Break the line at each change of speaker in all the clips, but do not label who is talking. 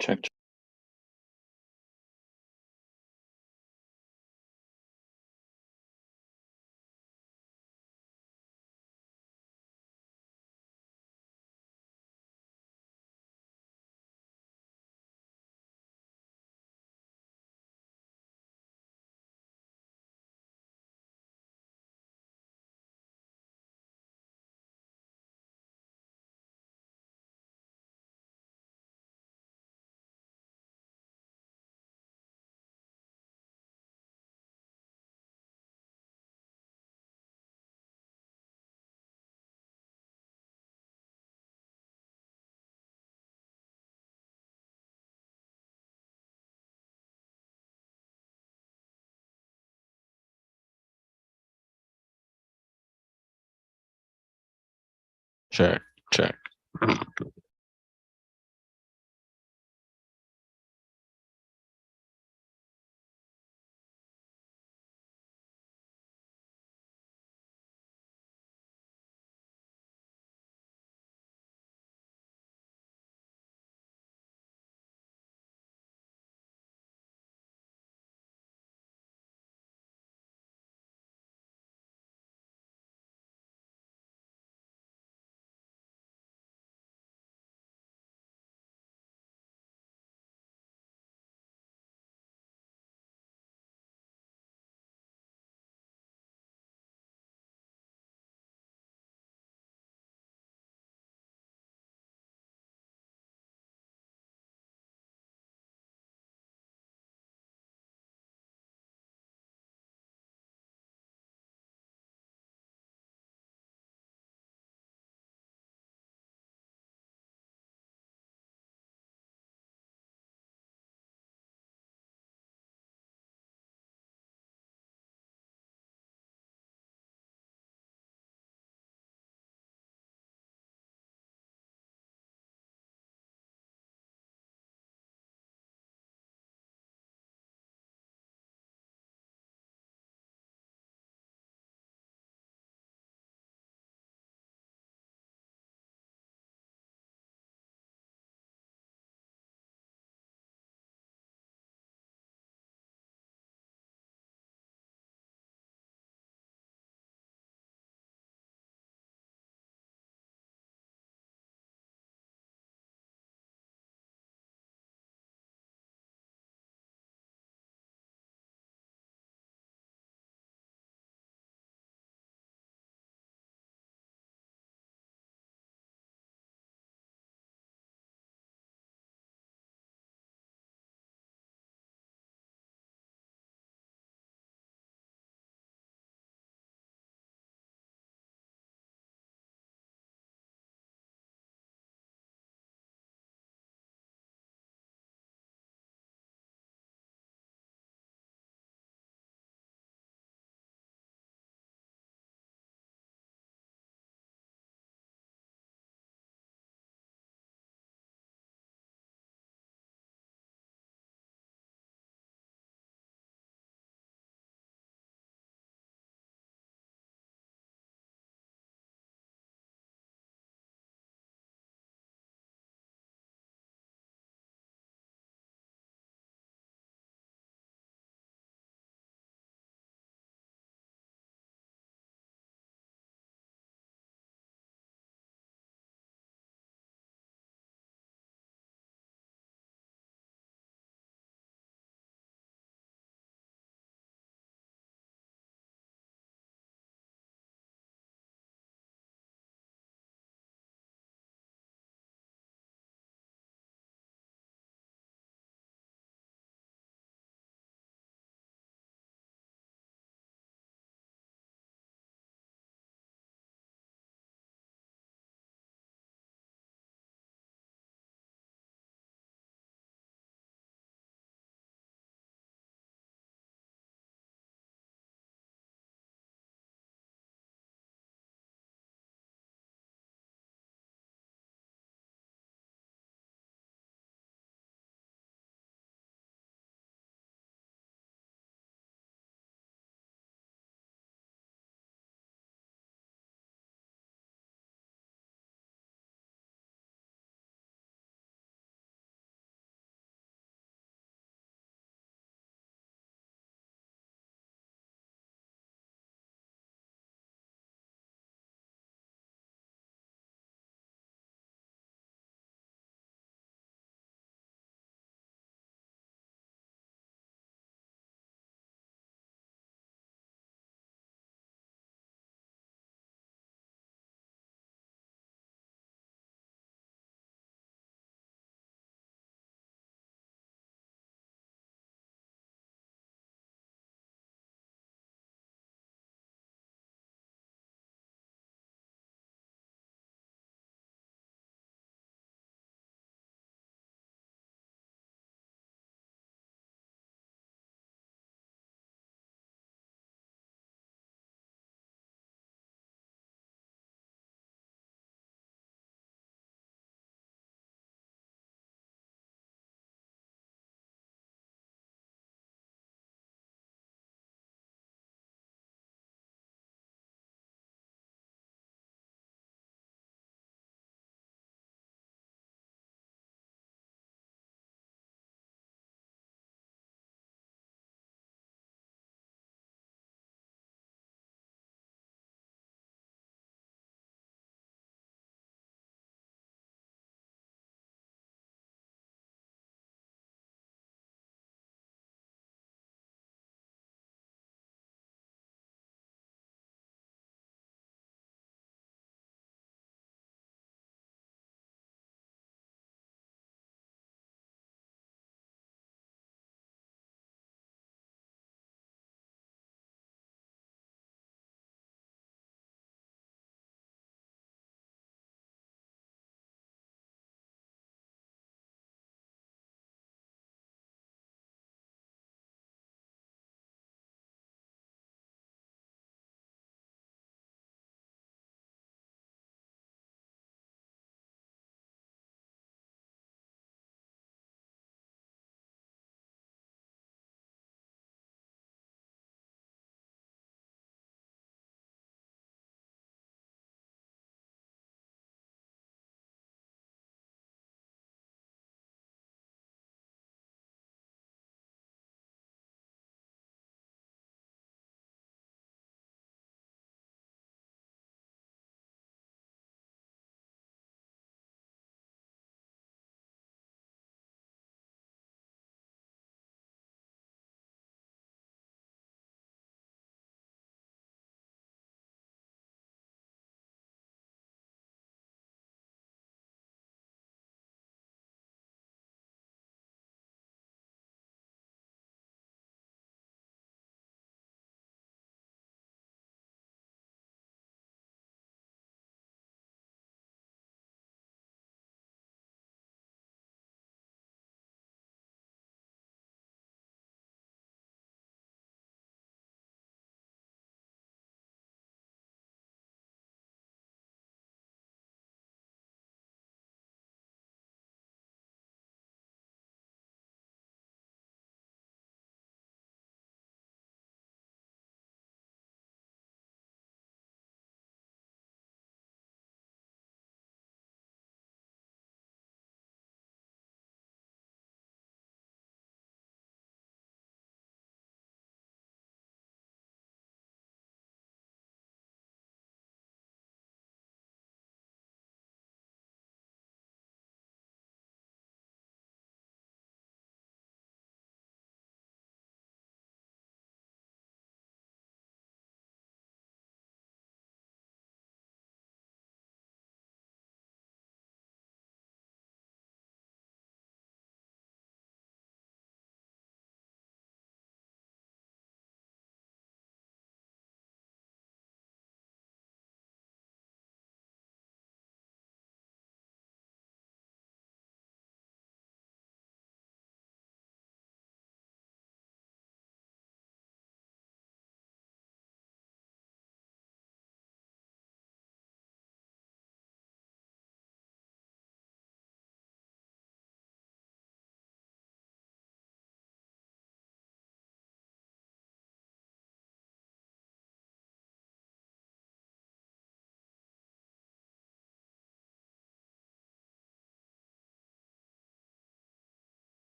Check. Check. Check.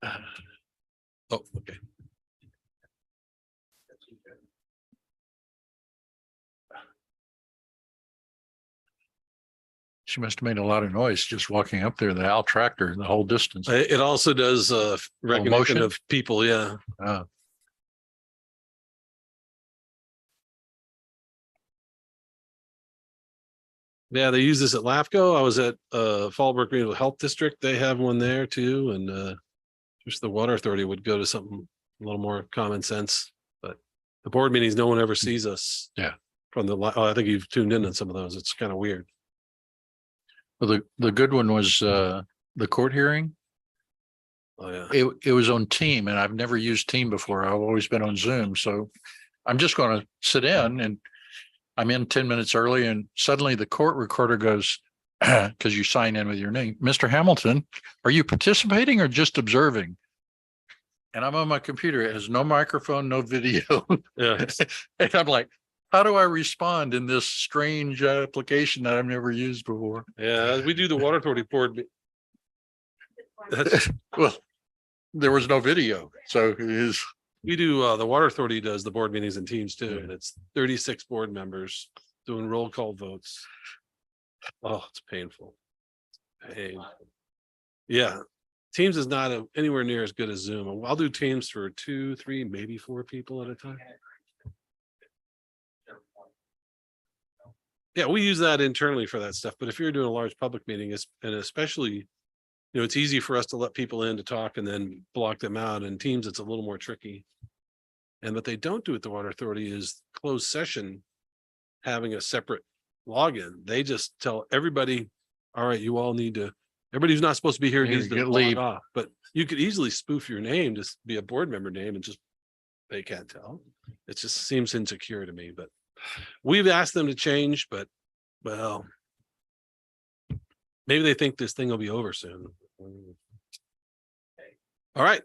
Oh, okay.
She must have made a lot of noise just walking up there, the Al tractor, the whole distance.
It also does recognition
motion?
of people. Yeah.
Uh,
Yeah, they use this at LAFCO. I was at Fallbrook Regional Health District. They have one there too. And just the water authority would go to something a little more common sense. But the board meetings, no one ever sees us.
Yeah.
From I think you've tuned in on some of those. It's kind of weird.
well, the good one was the court hearing.
Oh yeah.
It was on Team, and I've never used Team before. I've always been on Zoom. So I'm just going to sit in, and I'm in 10 minutes early, and suddenly the court recorder goes, because you sign in with your name, Mr. Hamilton, are you participating or just observing? And I'm on my computer. It has no microphone, no video.
Yeah.
And I'm like, how do I respond in this strange application that I've never used before?
Yeah. We do the water authority board. That's,
Well, there was no video. So it is,
we do the water authority does the board meetings in Teams too. And it's 36 board members doing roll call votes. Oh, it's painful. Painful. Yeah. Teams is not anywhere near as good as Zoom. I'll do Teams for 2, 3, maybe 4 people at a time. Yeah, we use that internally for that stuff. But if you're doing a large public meeting, and especially, it's easy for us to let people in to talk and then block them out. And Teams, it's a little more tricky. And what they don't do at the water authority is closed session having a separate login. They just tell everybody, all right, you all need to, everybody who's not supposed to be here
You
needs to
get
log
leave.
off. But you could easily spoof your name to be a board member name and just, they can't tell. It just seems insecure to me, but we've asked them to change, but well, maybe they think this thing will be over soon. All right.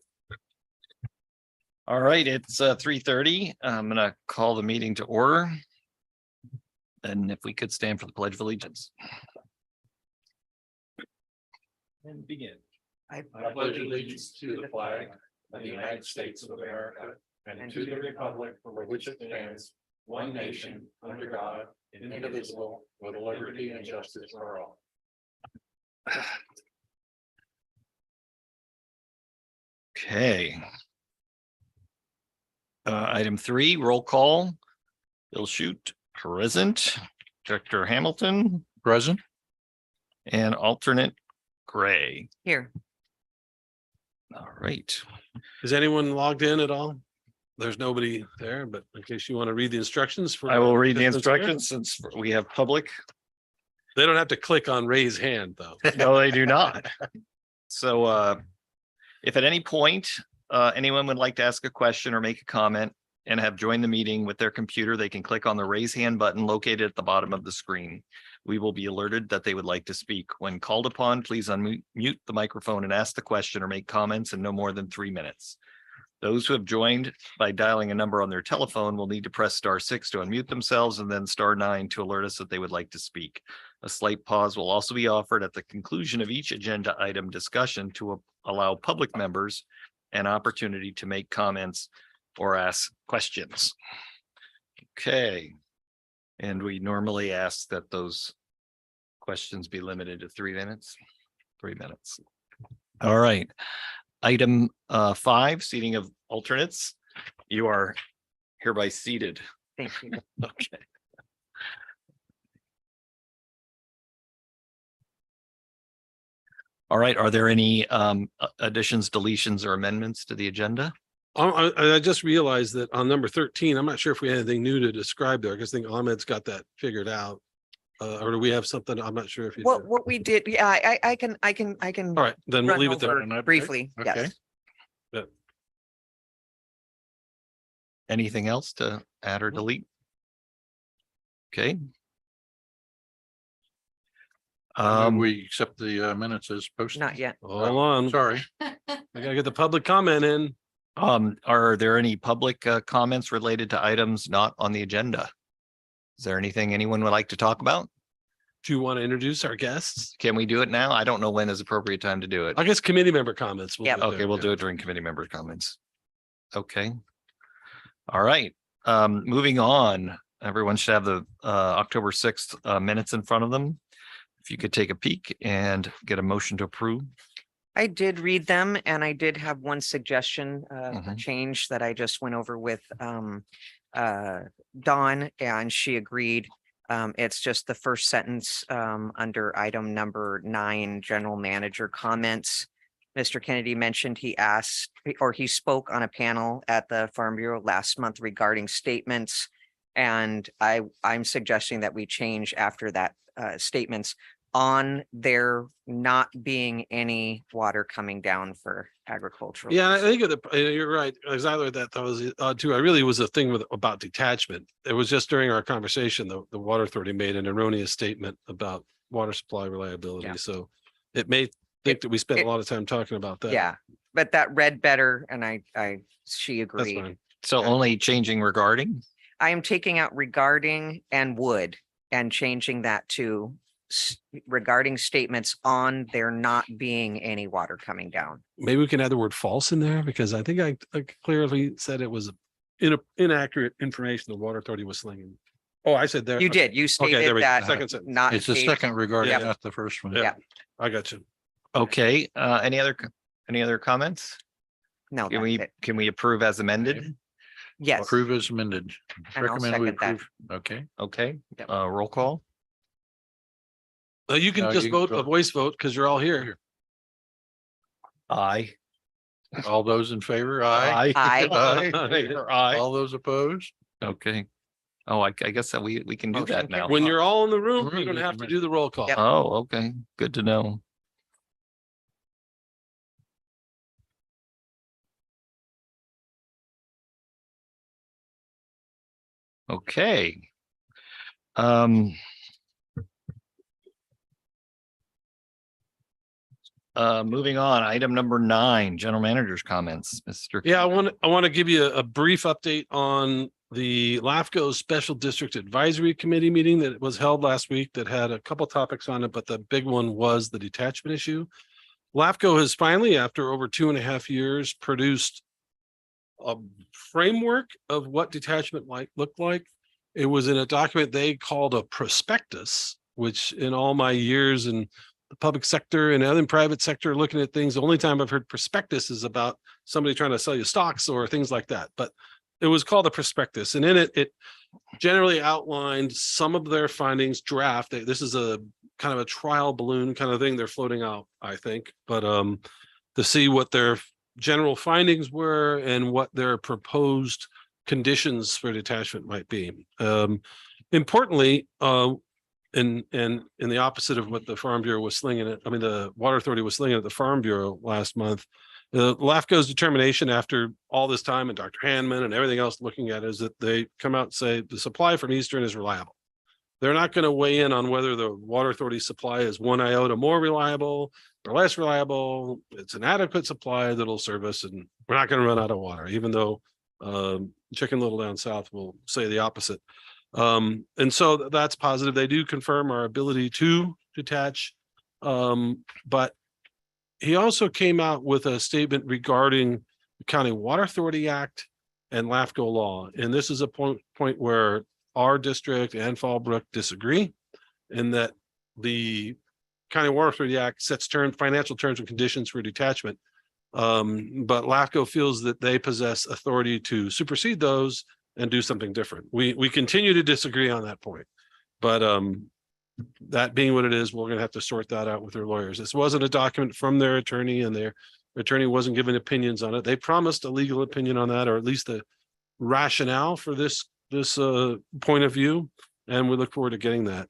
All right, it's 3:30. I'm gonna call the meeting to order. And if we could stand for the Pledge of Allegiance. And begin.
I pledge allegiance to the flag of the United States of America and to the republic for which it stands, one nation, under God, indivisible, with liberty and justice for all.
Okay. Item 3, roll call. Bill Shoot, present. Director Hamilton
Present?
and alternate Gray.
Here.
All right.
Is anyone logged in at all? There's nobody there, but in case you want to read the instructions for.
I will read the
participants here.
instructions since we have public.
They don't have to click on raise hand, though.
No, they do not. So if at any point anyone would like to ask a question or make a comment and have joined the meeting with their computer, they can click on the raise hand button located at the bottom of the screen. We will be alerted that they would like to speak. When called upon, please unmute the microphone and ask the question or make comments in no more than 3 minutes. Those who have joined by dialing a number on their telephone will need to press *6 to unmute themselves and then *9 to alert us that they would like to speak. A slight pause will also be offered at the conclusion of each agenda item discussion to allow public members an opportunity to make comments or ask questions. Okay. And we normally ask that those questions be limited to 3 minutes. 3 minutes. All right. Item 5, seating of alternates. You are hereby seated.
Thank you.
Okay. All right, are there any additions, deletions, or amendments to the agenda?
I just realized that on number 13, I'm not sure if we had anything new to describe there, because I think Ahmed's got that figured out. Or do we have something? I'm not sure if you.
What we did, yeah, I can.
All right, then we'll
run
leave it there.
over briefly,
Okay.
yes.
Anything else to add or delete? Okay.
We accept the minutes as posted.
Not yet.
Hold on,
Sorry.
I gotta get the public comment in.
Are there any public comments related to items not on the agenda? Is there anything anyone would like to talk about?
Do you want to introduce our guests?
Can we do it now? I don't know when is appropriate time to do it.
I guess committee member comments.
Yep.
Okay, we'll do it during committee member comments. Okay. All right, moving on. Everyone should have the October 6th minutes in front of them. If you could take a peek and get a motion to approve.
I did read them and I did have one suggestion, a
Mhm.
change that I just went over with Dawn, and she agreed. It's just the first sentence under item number 9, general manager comments. Mr. Kennedy mentioned he asked, or he spoke on a panel at the Farm Bureau last month regarding statements. And I'm suggesting that we change after that statements on there not being any water coming down for agricultural.
Yeah, I think you're right. Exactly that. That was too. I really was a thing about detachment. It was just during our conversation, the Water Authority made an erroneous statement about water supply reliability.
Yeah.
So it may think that we spent a
it-
lot of time talking about that.
Yeah, but that read better and she
That's
agreed.
fine.
So only changing regarding?
I am taking out regarding and would and changing that to regarding statements on there not being any water coming down.
Maybe we can add the word false in there because I think I clearly said it was inaccurate information the Water Authority was slinging. Oh, I said there.
You did, you
there
stated
we go.
that
Second sentence.
not.
It's the
state-
second regarding,
Yeah.
not the first one.
Yeah. I got you.
Okay, any other comments?
No,
Can
that's it.
we approve as amended?
Yes,
Approve as amended.
And I'll
Recommend we
second that.
approve. Okay,
Okay,
Yep.
roll call.
You can
No,
just
you can
vote a
vote.
voice vote because you're all here.
Aye.
all those in favor? Aye.
Aye.
Aye.
All those opposed?
Okay. Oh, I guess that we can do
Motion
that now.
When you're all in the room, you
Room,
don't
you
have
can
to do the roll call.
Yep.
Oh, okay, good to know. Okay. Moving on, item number 9, general manager's comments, Mr.
Yeah, I want to give you a brief update on the LAFCO Special District Advisory Committee meeting that was held last week that had a couple topics on it, but the big one was the detachment issue. LAFCO has finally, after over 2.5 years, produced a framework of what detachment might look like. It was in a document they called a prospectus, which in all my years in the public sector and other private sector looking at things, the only time I've heard prospectus is about somebody trying to sell you stocks or things like that. But it was called a prospectus, and in it generally outlined some of their findings draft. This is a kind of a trial balloon kind of thing they're floating out, I think, but to see what their general findings were and what their proposed conditions for detachment might be. Importantly, and in the opposite of what the Farm Bureau was slinging it, I mean, the Water Authority was slinging at the Farm Bureau last month. LAFCO's determination after all this time and Dr. Hanman and everything else looking at it is that they come out and say the supply from Eastern is reliable. They're not going to weigh in on whether the Water Authority supply is 1 iota more reliable or less reliable. It's an adequate supply that'll serve us, and we're not going to run out of water, even though Chicken Little down south will say the opposite. And so that's positive. They do confirm our ability to detach. But he also came out with a statement regarding the County Water Authority Act and LAFCO law. And this is a point where our district and Fallbrook disagree, in that the County Water Authority Act sets financial terms and conditions for detachment. But LAFCO feels that they possess authority to supersede those and do something different. We continue to disagree on that point, but that being what it is, we're going to have to sort that out with their lawyers. This wasn't a document from their attorney, and their attorney wasn't giving opinions on it. They promised a legal opinion on that, or at least a rationale for this point of view, and we look forward to getting that.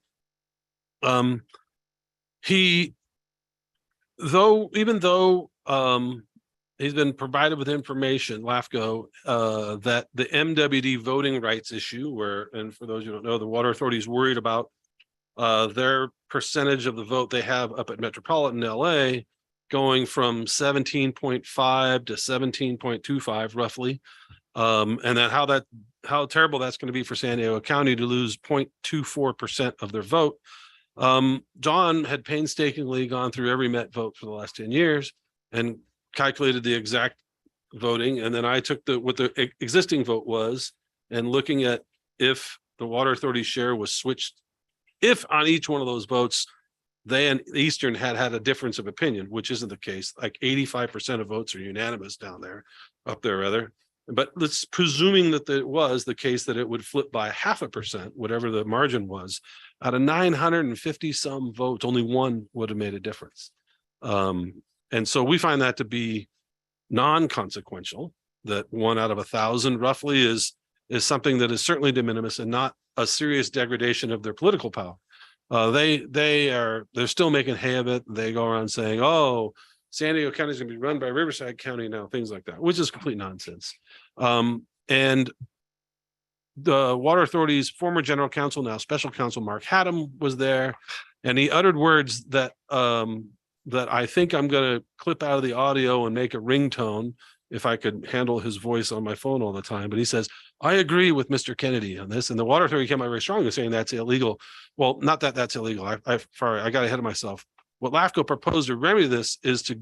Even though he's been provided with information, LAFCO, that the MWD voting rights issue, and for those who don't know, the Water Authority is worried about their percentage of the vote they have up at Metropolitan LA going from 17.5 to 17.25 roughly. And then how terrible that's going to be for San Diego County to lose 0.24% of their vote. John had painstakingly gone through every Met vote for the last 10 years and calculated the exact voting. And then I took what the existing vote was and looking at if the Water Authority share was switched, if on each one of those votes, they and Eastern had a difference of opinion, which isn't the case. Like 85% of votes are unanimous up there rather. But let's presuming that it was the case that it would flip by 0.5%, whatever the margin was, out of 950 some votes, only one would have made a difference. And so we find that to be non-consequential, that 1 out of 1,000 roughly is something that is certainly de minimis and not a serious degradation of their political power. They're still making hay of it. They go around saying, oh, San Diego County is going to be run by Riverside County now, things like that, which is complete nonsense. And the Water Authority's former general counsel, now special counsel Mark Haddam, was there, and he uttered words that that I think I'm going to clip out of the audio and make a ringtone if I could handle his voice on my phone all the time. But he says, I agree with Mr. Kennedy on this. And the Water Authority came out very strongly saying that's illegal. Well, not that that's illegal. I got ahead of myself. What LAFCO proposed to remedy this is to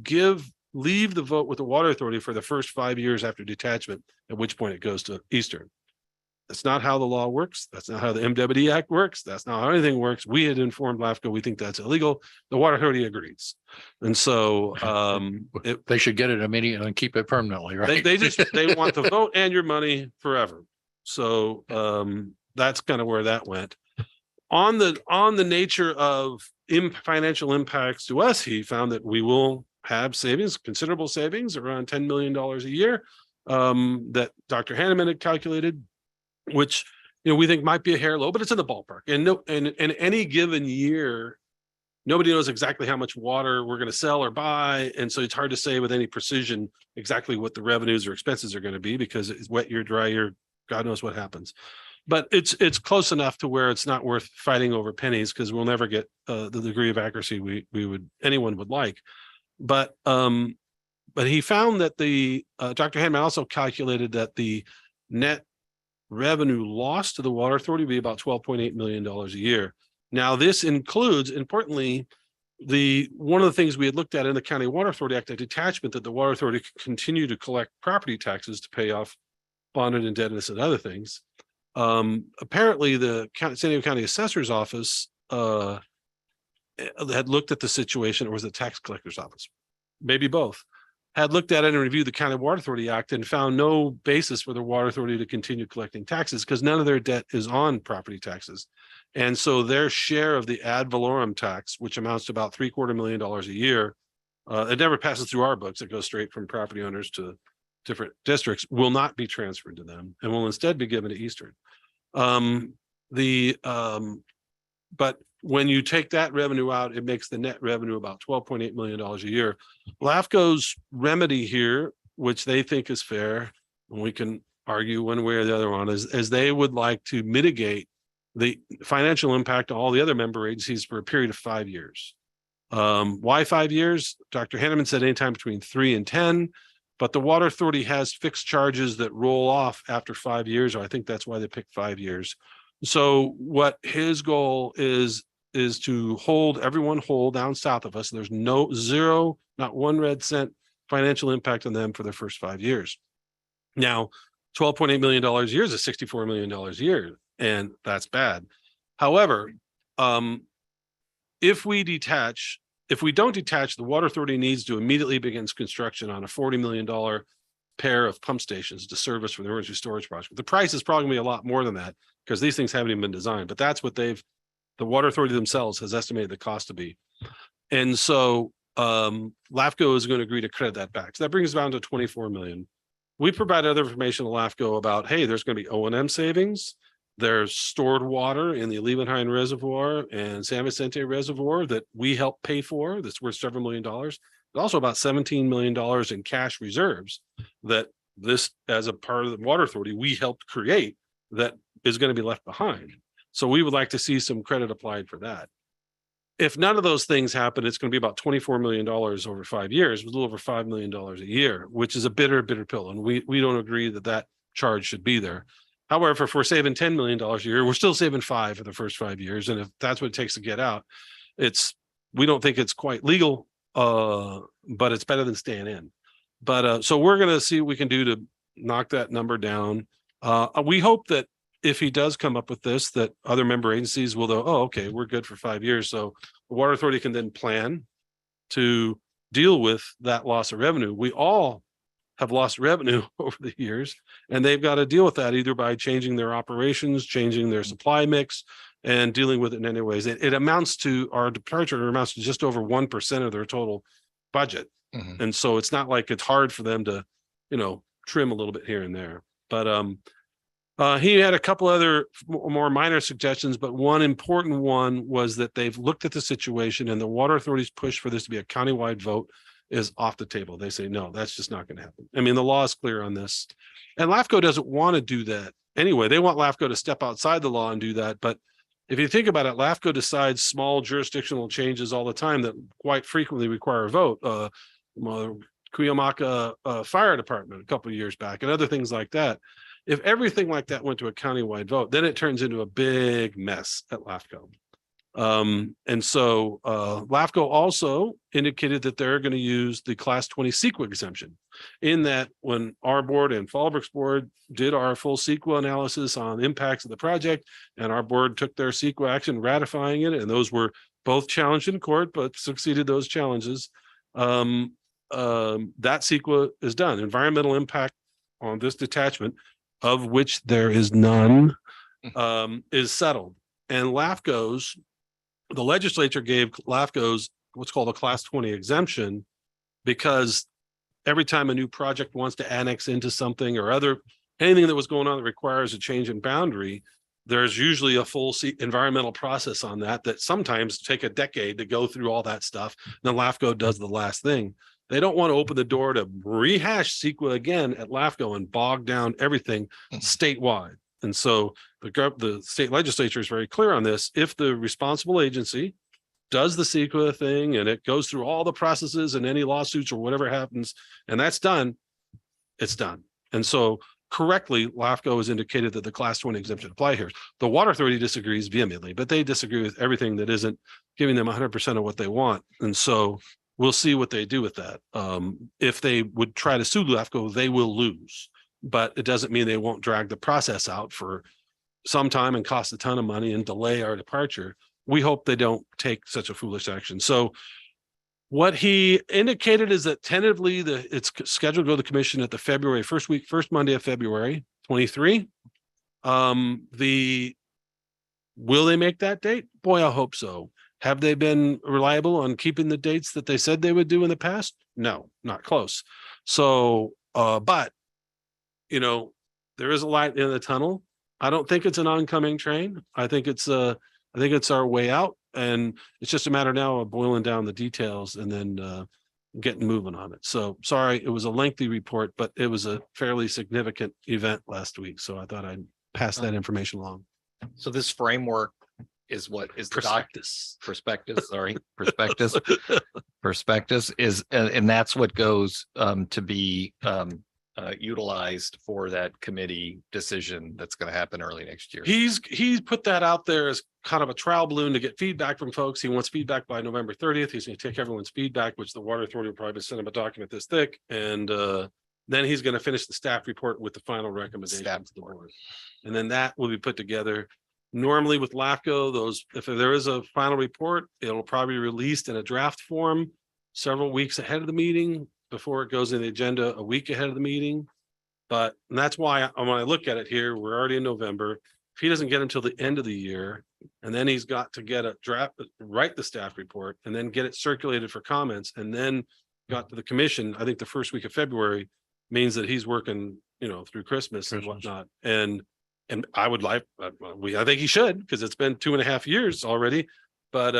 leave the vote with the Water Authority for the first 5 years after detachment, at which point it goes to Eastern. That's not how the law works. That's not how the MWD Act works. That's not how anything works. We had informed LAFCO we think that's illegal. The Water Authority agrees. And so
they should get it immediately and keep it permanently, right?
they want the vote and your money forever. So that's kind of where that went. On the nature of financial impacts to us, he found that we will have savings, considerable savings, around $10 million a year, that Dr. Hanneman had calculated, which we think might be a hair low, but it's in the ballpark. And in any given year, nobody knows exactly how much water we're going to sell or buy, and so it's hard to say with any precision exactly what the revenues or expenses are going to be, because it's wet year, dry year, God knows what happens. But it's close enough to where it's not worth fighting over pennies, because we'll never get the degree of accuracy anyone would like. But he found that Dr. Hanneman also calculated that the net revenue lost to the Water Authority would be about $12.8 million a year. Now, this includes, importantly, one of the things we had looked at in the County Water Authority Act, a detachment that the Water Authority could continue to collect property taxes to pay off bonded indebtedness and other things. Apparently, the San Diego County Assessor's Office had looked at the situation, or was it the tax collector's office? Maybe both. Had looked at it and reviewed the County Water Authority Act and found no basis for the Water Authority to continue collecting taxes, because none of their debt is on property taxes. And so their share of the ad valorem tax, which amounts to about $750,000 a year, it never passes through our books. It goes straight from property owners to different districts, will not be transferred to them and will instead be given to Eastern. But when you take that revenue out, it makes the net revenue about $12.8 million a year. LAFCO's remedy here, which they think is fair, and we can argue one way or the other on, is they would like to mitigate the financial impact of all the other member agencies for a period of 5 years. Why 5 years? Dr. Hanneman said anytime between 3 and 10, but the Water Authority has fixed charges that roll off after 5 years, or I think that's why they picked 5 years. So what his goal is to hold everyone whole down south of us. There's zero, not 1 red cent financial impact on them for their first 5 years. Now, $12.8 million a year is $64 million a year, and that's bad. However, if we don't detach, the Water Authority needs to immediately begin construction on a $40 million pair of pump stations to service for the emergency storage project. The price is probably going to be a lot more than that, because these things haven't even been designed, but that's what the Water Authority themselves has estimated the cost to be. And so LAFCO is going to agree to credit that back. So that brings us down to $24 million. We provide other information to LAFCO about, hey, there's going to be O&M savings. There's stored water in the Levenheim Reservoir and San Vicente Reservoir that we help pay for. That's worth several $1 million. There's also about $17 million in cash reserves that this, as a part of the Water Authority, we helped create, that is going to be left behind. So we would like to see some credit applied for that. If none of those things happen, it's going to be about $24 million over 5 years, with a little over $5 million a year, which is a bitter pill. And we don't agree that charge should be there. However, if we're saving $10 million a year, we're still saving 5 for the first 5 years. And if that's what it takes to get out, we don't think it's quite legal, but it's better than staying in. But so we're going to see what we can do to knock that number down. We hope that if he does come up with this, that other member agencies will go, oh, okay, we're good for 5 years. So the Water Authority can then plan to deal with that loss of revenue. We all have lost revenue over the years, and they've got to deal with that either by changing their operations, changing their supply mix, and dealing with it in any ways. It amounts to, our departure amounts to just over 1% of their total budget.
Mhm.
And so it's not like it's hard for them to, trim a little bit here and there. But he had a couple other more minor suggestions, but one important one was that they've looked at the situation, and the Water Authority's push for this to be a countywide vote is off the table. They say, no, that's just not going to happen. I mean, the law is clear on this. And LAFCO doesn't want to do that anyway. They want LAFCO to step outside the law and do that. But if you think about it, LAFCO decides small jurisdictional changes all the time that quite frequently require a vote. Cuyamaca Fire Department a couple of years back, and other things like that. If everything like that went to a countywide vote, then it turns into a big mess at LAFCO. And so LAFCO also indicated that they're going to use the Class 20 CEQA exemption, in that when our board and Fallbrook's board did our full CEQA analysis on impacts of the project, and our board took their CEQA action ratifying it, and those were both challenged in court, but succeeded those challenges. That CEQA is done. Environmental impact on this detachment, of which there is none, is settled. And LAFCO's, the legislature gave LAFCO's what's called a Class 20 exemption, because every time a new project wants to annex into something or anything that was going on that requires a change in boundary, there's usually a full environmental process on that sometimes take a decade to go through all that stuff. Then LAFCO does the last thing. They don't want to open the door to rehash CEQA again at LAFCO and bog down everything statewide. And so the state legislature is very clear on this. If the responsible agency does the CEQA thing and it goes through all the processes and any lawsuits or whatever happens, and that's done, it's done. And so correctly, LAFCO has indicated that the Class 20 exemption apply here. The Water Authority disagrees vehemently, but they disagree with everything that isn't giving them 100% of what they want. And so we'll see what they do with that. If they would try to sue LAFCO, they will lose, but it doesn't mean they won't drag the process out for some time and cost a ton of money and delay our departure. We hope they don't take such a foolish action. So what he indicated is that tentatively it's scheduled to go to the commission at the first Monday of February 23. Will they make that date? Boy, I hope so. Have they been reliable on keeping the dates that they said they would do in the past? No, not close. So, but there is a light in the tunnel. I don't think it's an oncoming train. I think it's our way out, and it's just a matter now of boiling down the details and then getting moving on it. So sorry, it was a lengthy report, but it was a fairly significant event last week. So I thought I'd pass that information along.
So this framework is what is
Prospectus.
Prospectus is, and that's what goes to be utilized for that committee decision that's going to happen early next year.
He's put that out there as kind of a trial balloon to get feedback from folks. He wants feedback by November 30th. He's going to take everyone's feedback, which the Water Authority will probably send him a document this thick, and then he's going to finish the staff report with the final recommendation to the board, and then that will be put together. Normally with LAFCO, if there is a final report, it'll probably be released in a draft form several weeks ahead of the meeting, before it goes in the agenda a week ahead of the meeting. But that's why when I look at it here, we're already in November. If he doesn't get until the end of the year, and then he's got to get a draft, write the staff report, and then get it circulated for comments, and then got to the commission, I think the first week of February means that he's working, through Christmas and whatnot. And I would like, I think he should, because it's been 2.5 years already. But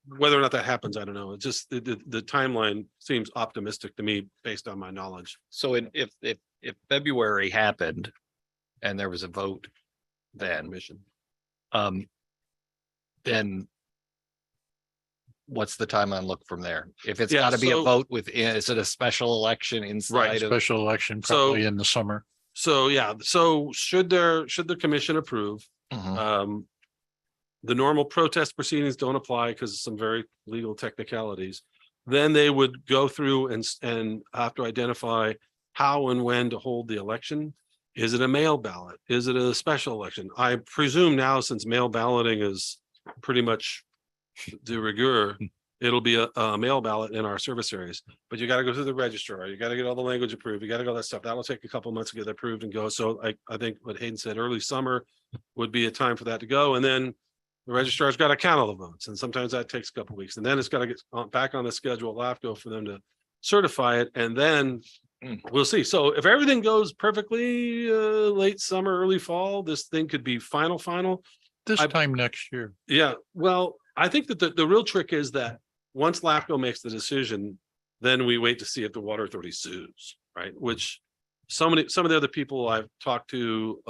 whether or not that happens, I don't know. It's just the timeline seems optimistic to me based on my knowledge.
So if February happened and there was a vote, then what's the timeline look from there? If it's got to be a vote within, is it a special election inside of?
Special election probably in the summer.
So, yeah, so should the commission approve,
Mhm.
the normal protest proceedings don't apply because of some very legal technicalities. Then they would go through and have to identify how and when to hold the election. Is it a mail ballot? Is it a special election? I presume now, since mail balloting is pretty much de rigueur, it'll be a mail ballot in our service areas. But you got to go through the registrar. You got to get all the language approved. You got to go that stuff. That'll take a couple months to get approved and go. So I think what Hayden said, early summer would be a time for that to go. And then the registrar's got to count all the votes. And sometimes that takes a couple weeks. And then it's got to get back on the schedule at LAFCO for them to certify it. And then we'll see. So if everything goes perfectly, late summer, early fall, this thing could be final.
This
I-
time next year.
Yeah, well, I think that the real trick is that once LAFCO makes the decision, then we wait to see if the water authority sues, right? Which some of the other people I've talked to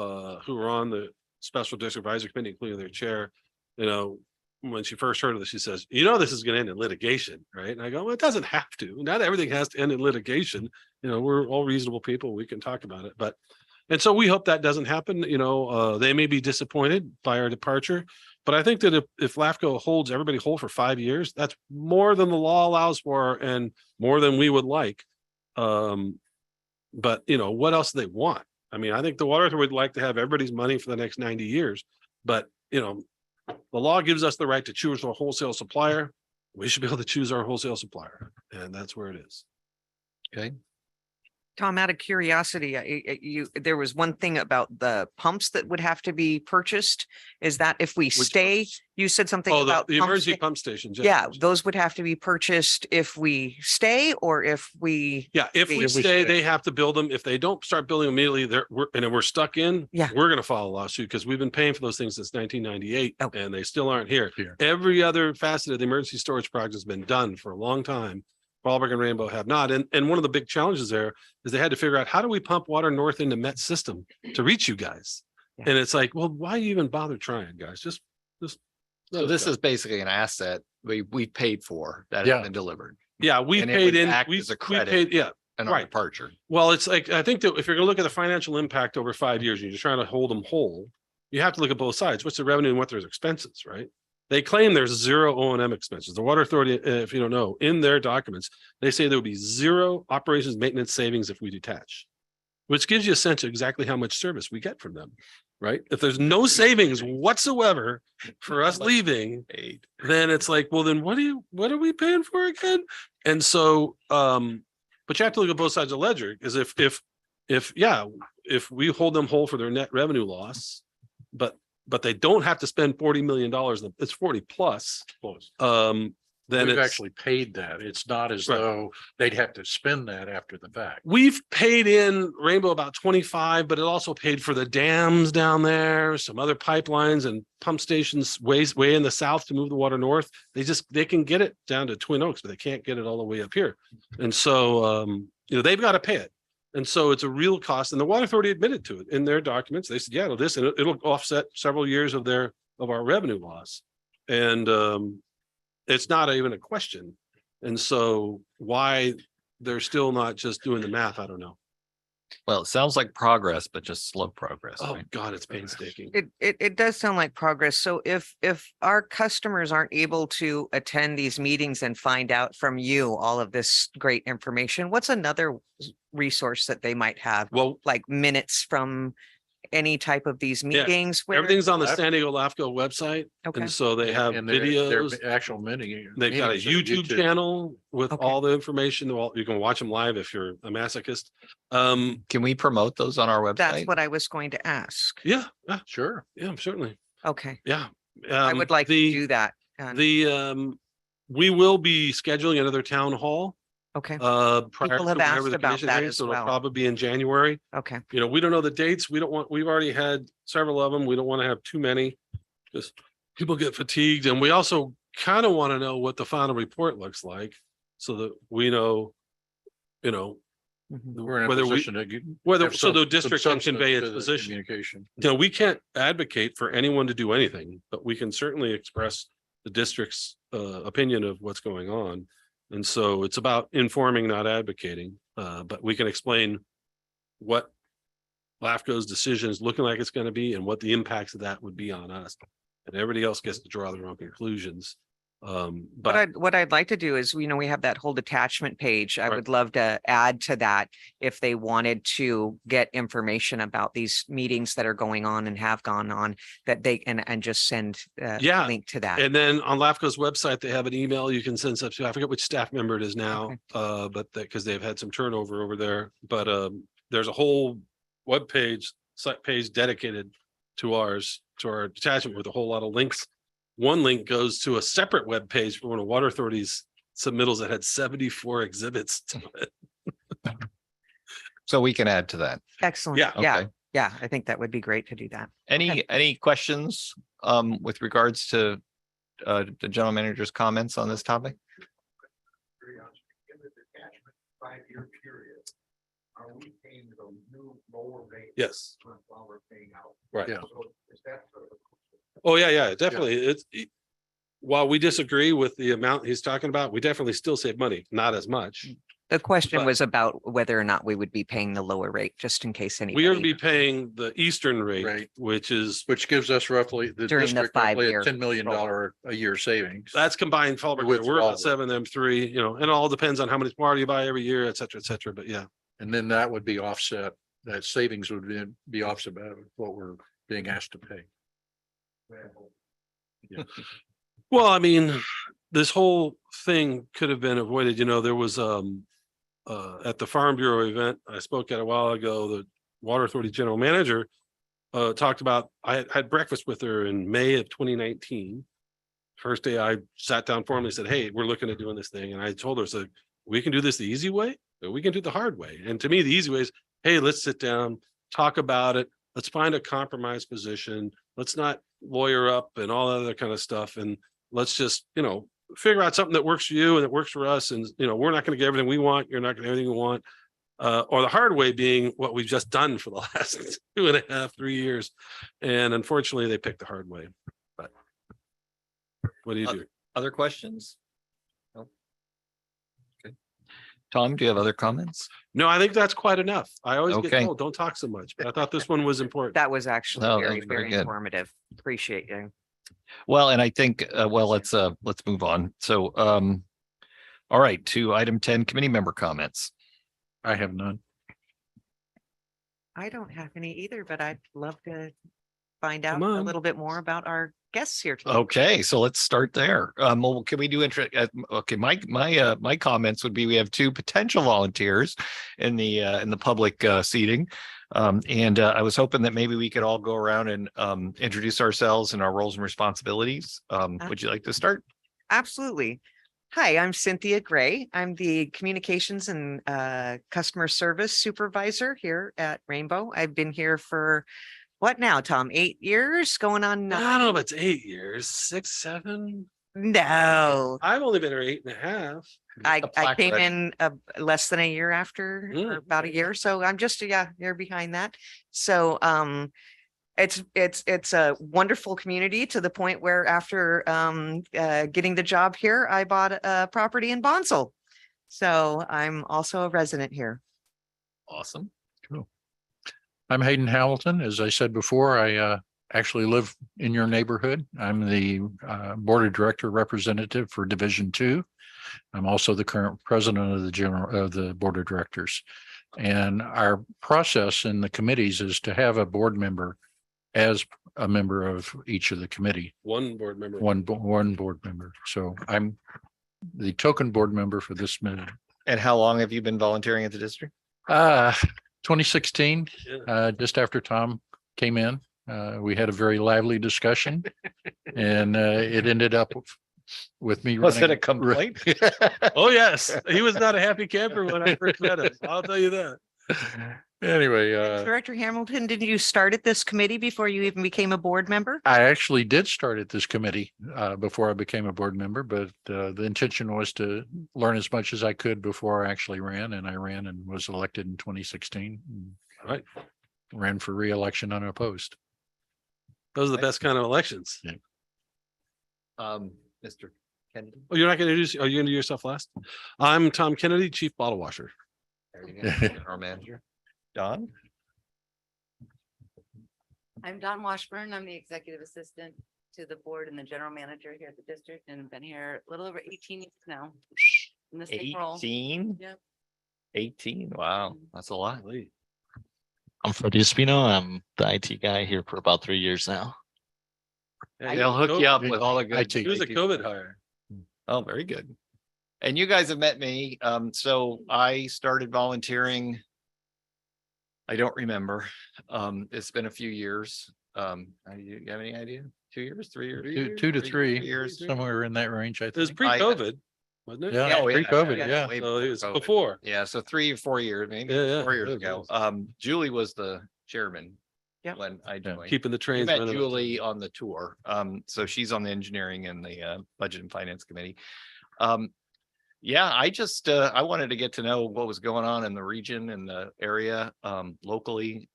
who are on the special district advisory committee, including their chair, you know, when she first heard of this, she says, you know, this is going to end in litigation, right? And I go, well, it doesn't have to. Not everything has to end in litigation. You know, we're all reasonable people. We can talk about it, but. And so we hope that doesn't happen. You know, they may be disappointed by our departure, but I think that if LAFCO holds everybody whole for 5 years, that's more than the law allows for and more than we would like. But you know, what else do they want? I mean, I think the water authority would like to have everybody's money for the next 90 years, but you know, the law gives us the right to choose our wholesale supplier. We should be able to choose our wholesale supplier, and that's where it is.
Okay.
Tom, out of curiosity, there was one thing about the pumps that would have to be purchased. Is that if we stay, you said something
Oh,
about
the
pumps
emergency
that-
pump station.
Yeah, those would have to be purchased if we stay or if we,
Yeah, if we
If
we
stay,
stay.
they have to build them. If they don't start building immediately, we're stuck in.
Yeah.
We're gonna file a lawsuit because we've been paying for those things since 1998
Oh.
and they still aren't here.
Here.
Every other facet of the emergency storage project has been done for a long time. Fallbrook and Rainbow have not. And one of the big challenges there is they had to figure out, how do we pump water north into Met system to reach you guys?
Yeah.
And it's like, well, why even bother trying, guys? Just.
So this is basically an asset we paid for that
Yeah.
has been delivered
Yeah, we
and it
paid
would
in,
act
we
as a
we
credit.
paid, yeah.
and our
Right.
departure.
Well, it's like, I think that if you're gonna look at the financial impact over 5 years, and you're trying to hold them whole, you have to look at both sides. What's the revenue and what there's expenses, right? They claim there's zero O&M expenses. The Water Authority, if you don't know, in their documents, they say there will be zero operations maintenance savings if we detach, which gives you a sense of exactly how much service we get from them, right? If there's no savings whatsoever for us leaving,
Paid.
then it's like, well, then what are we paying for again? And so, but you have to look at both sides of the ledger, because if we hold them whole for their net revenue loss, but they don't have to spend $40 million, it's 40 plus, then
We've
it's,
actually paid that. It's not as
Right.
though they'd have to spend that after the fact.
we've paid in Rainbow about 25, but it also paid for the dams down there, some other pipelines and pump stations way in the south to move the water north. They can get it down to Twin Oaks, but they can't get it all the way up here. And so, you know, they've got to pay it. And so it's a real cost, and the Water Authority admitted to it in their documents. They said, yeah, it'll offset several years of our revenue loss. And, it's not even a question. And so why they're still not just doing the math, I don't know.
Well, it sounds like progress, but just slow progress.
Oh,
right?
God, it's painstaking.
it does sound like progress. So if our customers aren't able to attend these meetings and find out from you all of this great information, what's another resource that they might have?
Well,
Like minutes from any type of these meetings? where-
everything's on the
That-
San Diego LAFCO website.
Okay.
And so they have
And their
videos.
actual mini.
They've got a
meetings on
YouTube channel with
Okay.
all the information. Well, you can watch them live if you're a masochist. Um,
Can we promote those on our website?
That's what I was going to ask.
yeah,
Sure.
certainly.
Okay,
Yeah.
I would like to do that.
We will be scheduling another town hall
Okay,
prior
People
to
have
whenever
asked
the
about
commission
that
is,
as
so it'll
well.
probably be in January.
okay.
You know, we don't know the dates. We've already had several of them. We don't want to have too many. Just people get fatigued, and we also kind of want to know what the final report looks like so that we know, you know,
Mhm.
We're in a
whether we,
position to.
whether,
have
so the
some
district can
substance
convey
to
its
the
position.
Communication.
You know, we can't advocate for anyone to do anything, but we can certainly express the district's opinion of what's going on. And so it's about informing, not advocating, but we can explain what LAFCO's decision is looking like it's going to be and what the impacts of that would be on us. And everybody else gets to draw their own conclusions. But
What I'd like to do is, you know, we have that whole detachment page. I
Right.
would love to add to that if they wanted to get information about these meetings that are going on and have gone on, that they and just send a
Yeah,
link to that.
and then on LAFCO's website, they have an email you can send stuff to. I forget which staff member it is now,
Okay.
but that because they've had some turnover over there. But there's a whole webpage, site page dedicated to our detachment with a whole lot of links. One link goes to a separate web page for one of Water Authority's submittals that had 74 exhibits to it.
So we can add to that.
Excellent.
Yeah.
Yeah,
Okay.
yeah, I think that would be great to do that.
Any questions with regards to the general manager's comments on this topic?
Yes. Right.
Yeah.
Oh, yeah, definitely. While we disagree with the amount he's talking about, we definitely still save money, not as much.
The question
But-
was about whether or not we would be paying the lower rate, just in case
We are to
anybody.
be paying the eastern rate,
Right.
which is,
Which gives us roughly, the
During the
district roughly a
five-year
$10 million a year savings.
that's combined Fallbrook.
With
We're
all
about
of it.
7, them 3, you know, and it all depends on how many smart you buy every year, et cetera, et cetera. But yeah.
And then that would be offset, that savings would be offset by what we're being asked to pay.
Well, I mean, this whole thing could have been avoided. You know, there was at the Farm Bureau event I spoke at a while ago, the Water Authority General Manager talked about, I had breakfast with her in May of 2019. First day I sat down formally said, hey, we're looking at doing this thing. And I told her, so we can do this the easy way, or we can do it the hard way. And to me, the easy way is, hey, let's sit down, talk about it. Let's find a compromise position. Let's not lawyer up and all that other kind of stuff. And let's just, you know, figure out something that works for you and that works for us. And, you know, we're not going to get everything we want. You're not going to get everything we want. Or the hard way being what we've just done for the last 2.5, 3 years. And unfortunately, they picked the hard way. But what do you do?
Other questions? No. Okay. Tom, do you have other comments?
No, I think that's quite enough. I always get
Okay.
told, don't talk so much, but I thought this one was important.
That was actually
No, that
very,
was very
very
good.
informative. Appreciate you.
Well, and I think, well, let's move on. So, all right, to item 10, committee member comments.
I have none.
I don't have any either, but I'd love to find out
Come
a
on.
little bit more about our guests here today.
Okay, so let's start there. Well, can we do okay, my comments would be, we have 2 potential volunteers in the public seating. And I was hoping that maybe we could all go around and introduce ourselves and our roles and responsibilities. Would you like to start?
Absolutely. Hi, I'm Cynthia Gray. I'm the Communications and Customer Service Supervisor here at Rainbow. I've been here for what now, Tom? 8 years? Going on?
I don't know if it's 8 years, 6, 7.
No,
I've only been here 8.5.
I
plaque
came
ready.
in less than a year after, or
Mm.
about a year. So I'm just, yeah, you're behind that. So it's a wonderful community to the point where after getting the job here, I bought a property in Bonsall. So I'm also a resident here.
Awesome.
I'm Hayden Hamilton. As I said before, I actually live in your neighborhood. I'm the Board of Director Representative for Division 2. I'm also the current president of the Board of Directors. And our process in the committees is to have a board member as a member of each of the committee,
One board member.
one board member. So I'm the token board member for this minute.
And how long have you been volunteering at the district?
2016,
Yeah.
just after Tom came in, we had a very lively discussion and it ended up with me.
Was it
running-
a complaint?
Oh, yes. He was not a happy camper when I first met him. I'll tell you that.
Anyway,
Director Hamilton, did you start at this committee before you even became a board member?
I actually did start at this committee before I became a board member, but the intention was to learn as much as I could before I actually ran, and I ran and was elected in 2016.
Right.
Ran for re-election unopposed.
Those are the best kind of elections.
Mr. Kennedy.
Oh, you're not going to introduce, are you going to do yourself last? I'm Tom Kennedy, Chief Bottle Washer.
Our manager. Don?
I'm Dawn Washburn. I'm the executive assistant to the board and the general manager here at the district and have been here a little over 18 years now. In the same role.
18?
Yep.
18, wow, that's a lot.
I'm Freddie Espino. I'm the IT guy here for about 3 years now.
Yeah, he
They'll
was
hook you up
COVID-
with all the good.
He was a COVID hire.
Oh, very good. And you guys have met me. So I started volunteering. I don't remember. It's been a few years. You have any idea? 2 years, 3 years?
2 to 3
years.
somewhere in that range, I
It was
think.
pre-COVID, wasn't it?
Yeah,
Oh, yeah.
pre-COVID,
Yeah.
yeah.
Way
So it was
COVID.
before.
Yeah, so 3 or 4 years, maybe
Yeah, yeah.
4 years
Yeah,
ago.
it
Julie was the chairman.
Yep.
When I joined.
Keeping the
You
trains.
met
running.
Julie on the tour. So she's on the engineering and the budget and finance committee. Yeah, I just I wanted to get to know what was going on in the region and the area locally.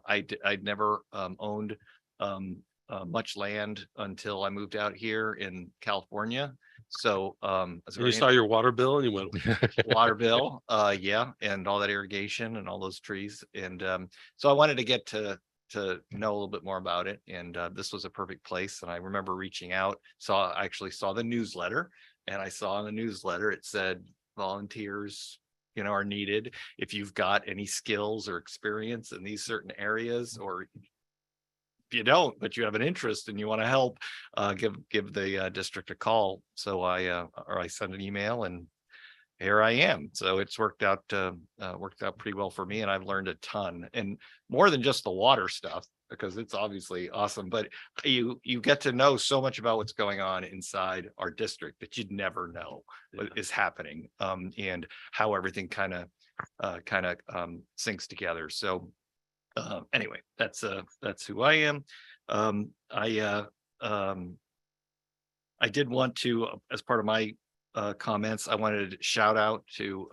I'd never owned much land until I moved out here in California. So
And you saw your water bill and you went,
water bill, yeah, and all that irrigation and all those trees. And so I wanted to get to know a little bit more about it. And this was a perfect place. And I remember reaching out, I actually saw the newsletter, and I saw in the newsletter, it said volunteers, are needed. If you've got any skills or experience in these certain areas, or if you don't, but you have an interest and you want to help, give the district a call. So I sent an email, and here I am. So it's worked out pretty well for me, and I've learned a ton, and more than just the water stuff, because it's obviously awesome, but you get to know so much about what's going on inside our district that you'd never know what is happening, and how everything kind of syncs together. So anyway, that's who I am. I did want to, as part of my comments, I wanted to shout out to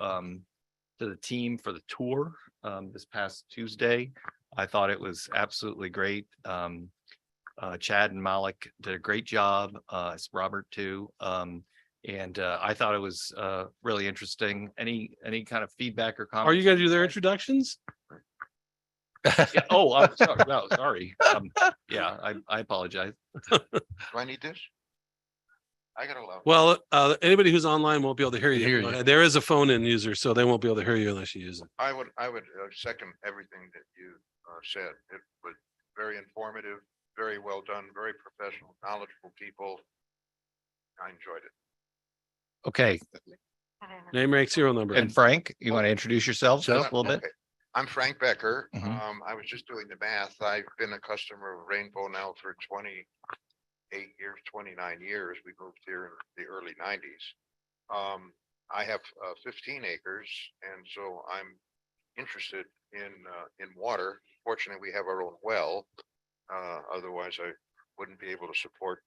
the team for the tour this past Tuesday. I thought it was absolutely great. Chad and Malik did a great job. It's Robert too. And I thought it was really interesting. Any kind of feedback or comments?
are you gonna do their introductions?
Yeah, oh, I'm sorry. No, sorry. Yeah, I apologize.
Do I need this? I got a loud.
Well, anybody who's online won't be able to hear
Hear
you.
you.
There is a phone in user, so they won't be able to hear you unless you use it.
I would second everything that you said. It was very informative, very well done, very professional, knowledgeable people. I enjoyed it.
Okay,
Name, rank, serial number.
and Frank, you want to introduce yourself just a little bit?
Okay. I'm Frank Becker.
Mhm.
I was just doing the math. I've been a customer of Rainbow now for 28 years, 29 years. We moved here in the early 90s. I have 15 acres, and so I'm interested in water. Fortunately, we have our own well. Otherwise, I wouldn't be able to support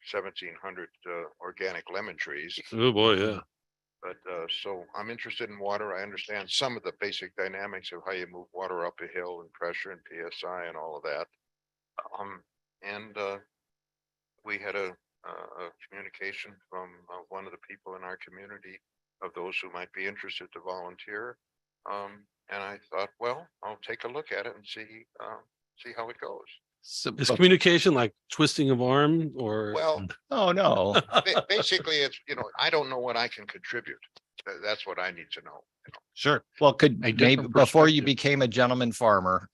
1,700 organic lemon trees.
Oh, boy, yeah.
But so I'm interested in water. I understand some of the basic dynamics of how you move water up a hill and pressure and PSI and all of that. And we had a communication from one of the people in our community of those who might be interested to volunteer. And I thought, well, I'll take a look at it and see how it goes.
So,
Is communication like twisting of arm or?
Well,
oh, no.
basically, it's, I don't know what I can contribute. That's what I need to know.
Sure. Well, could
A
maybe
different
before you
perspective.
became a gentleman farmer,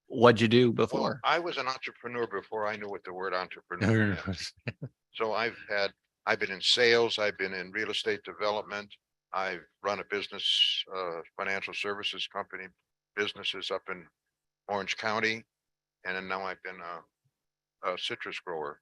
what'd you do
Well,
before?
I was an entrepreneur before I knew what the word entrepreneur meant. So I've been in sales, I've been in real estate development. I've run a business, financial services company, businesses up in Orange County. And then now I've been a citrus grower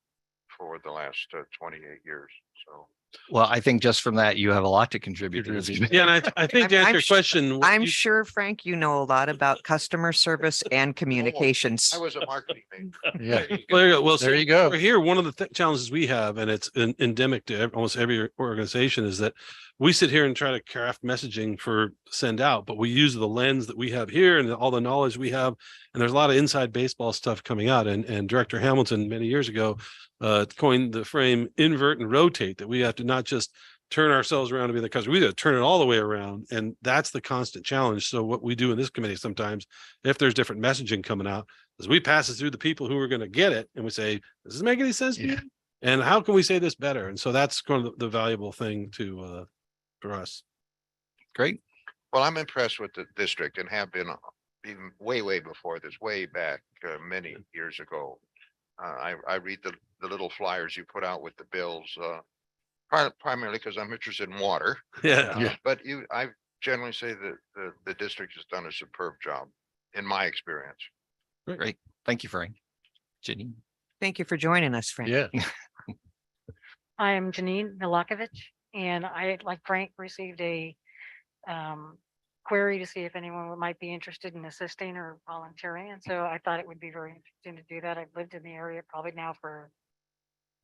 for the last 28 years. So
Well, I think just from that, you have a lot to contribute to this.
Yeah, and I think to
I'm
answer your
su-
question. what
I'm
you-
sure, Frank, you know a lot about customer service and communications.
I was a marketing major.
Yeah,
Well, there you go. Well,
there
so
you go.
we're here, one of the challenges we have, and it's endemic to almost every organization, is that we sit here and try to craft messaging for send out, but we use the lens that we have here and all the knowledge we have. And there's a lot of inside baseball stuff coming out. And Director Hamilton many years ago coined the frame invert and rotate, that we have to not just turn ourselves around to be the customer. We got to turn it all the way around. And that's the constant challenge. So what we do in this committee sometimes, if there's different messaging coming out, is we pass it through the people who are going to get it. And we say, does this make any sense to you?
Yeah.
And how can we say this better? And so that's kind of the valuable thing to, for us.
Great.
Well, I'm impressed with the district and have been even way before this, way back many years ago. I read the little flyers you put out with the bills, primarily because I'm interested in water.
Yeah.
But I generally say that the district has done a superb job, in my experience.
Great. Thank you, Frank. Jenny.
Thank you for joining us, Frank.
Yeah.
I am Janine Milakovich, and I, like Frank, received a query to see if anyone might be interested in assisting or volunteering. And so I thought it would be very interesting to do that. I've lived in the area probably now for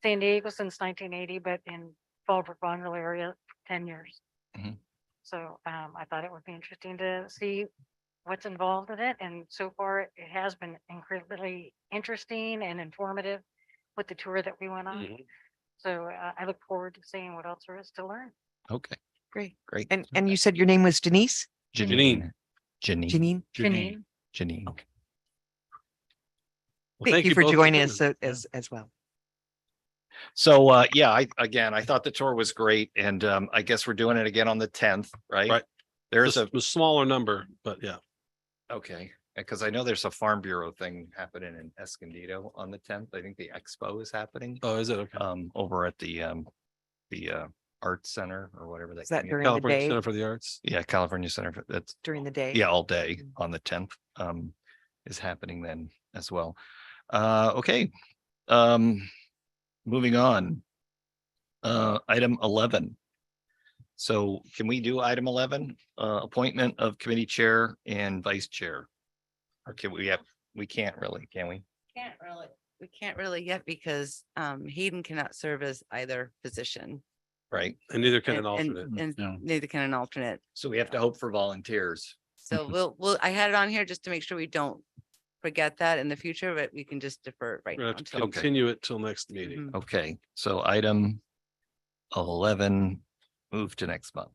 San Diego since 1980, but in Fallbrook Bonneville area, 10 years.
Mhm.
So I thought it would be interesting to see what's involved in it. And so far it has been incredibly interesting and informative with the tour that we went on.
Mhm.
So I look forward to seeing what else there is to learn.
Okay,
Great.
great.
And you said your name was Denise?
Janine.
Janine.
Janine?
Janine.
Janine.
Well,
Thank you for
both
joining us
coming.
as well.
So, yeah, I thought the tour was great and, I guess we're doing it again on the 10th, right?
Right.
There's
Just a smaller number, but yeah.
okay, because I know there's a Farm Bureau thing happening in Escondido on the 10th. I think the expo is happening,
Oh, is it? Okay.
over at the Arts Center or whatever that.
Is that
community-
during the
California
day?
Center for the Arts.
Yeah, California Center for, that's,
During the day?
yeah, all day on the 10th, is happening then as well. Okay, moving on. Item 11. So can we do item 11, appointment of committee chair and vice chair? Or can we can't really, can we?
We can't really yet because Hayden cannot serve as either position.
Right,
And neither can
and-
an
and-
alternate.
And
No.
neither can an alternate.
so we have to hope for volunteers.
So I had it on here just to make sure we don't forget that in the future, but we can just defer it right
We're
now.
gonna have to
until-
Okay.
continue it till next meeting.
Mhm.
Okay, so item 11, move to next month.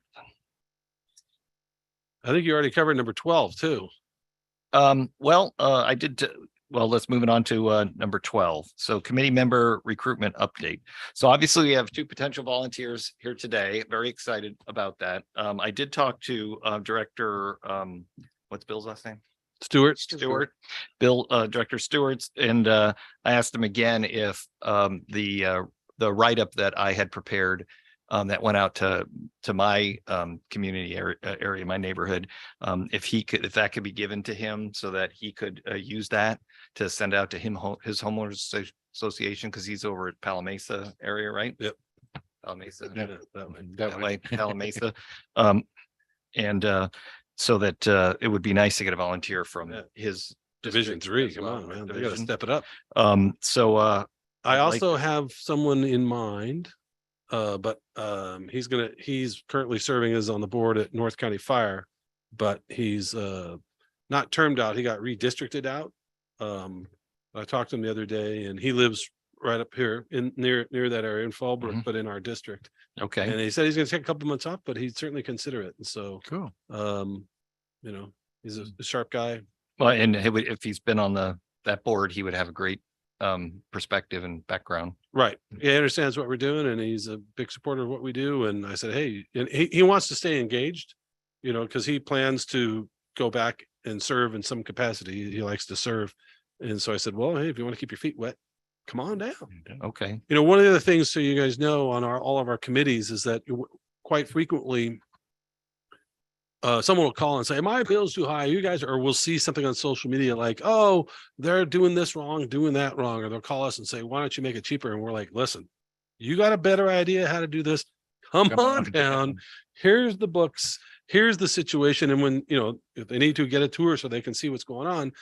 I think you already covered number 12 too.
Well, I did, well, let's move it on to number 12. So committee member recruitment update. So obviously we have 2 potential volunteers here today. Very excited about that. I did talk to Director, what's Bill's last name?
Stewart.
Bill, Director Stewart's, and I asked him again if the write-up that I had prepared that went out to my community area, my neighborhood, if that could be given to him so that he could use that to send out to him, his homeowners association, because he's over at Palamesa area, right?
Yep.
Palamesa.
Yeah, that way.
That way, Palamesa. And so that it would be nice to get a volunteer from
Yeah.
his
Division
district
3,
as
come
well,
on,
or
man. They gotta
division.
step it up.
So
I
I'd like-
also have someone in mind. But he's currently serving as on the board at North County Fire, but he's not termed out. He got redistricted out. I talked to him the other day and he lives right up here in near that area in Fallbrook,
Mhm.
but in our district.
okay,
And he said he's gonna take a couple months off, but he'd certainly consider it. And so,
Cool.
he's a sharp guy.
well, and if he's been on that board, he would have a great perspective and background.
Right. He understands what we're doing and he's a big supporter of what we do. And I said, hey, and he wants to stay engaged, because he plans to go back and serve in some capacity. He likes to serve. And so I said, well, hey, if you want to keep your feet wet, come on down.
Okay,
One of the other things, so you guys know, on all of our committees is that quite frequently someone will call and say, my bill's too high, you guys, or we'll see something on social media like, oh, they're doing this wrong, doing that wrong, or they'll call us and say, why don't you make it cheaper? And we're like, listen, you got a better idea how to do this? Come on down. Here's the books. Here's the situation. And when, if they need to get a tour so they can see what's going on,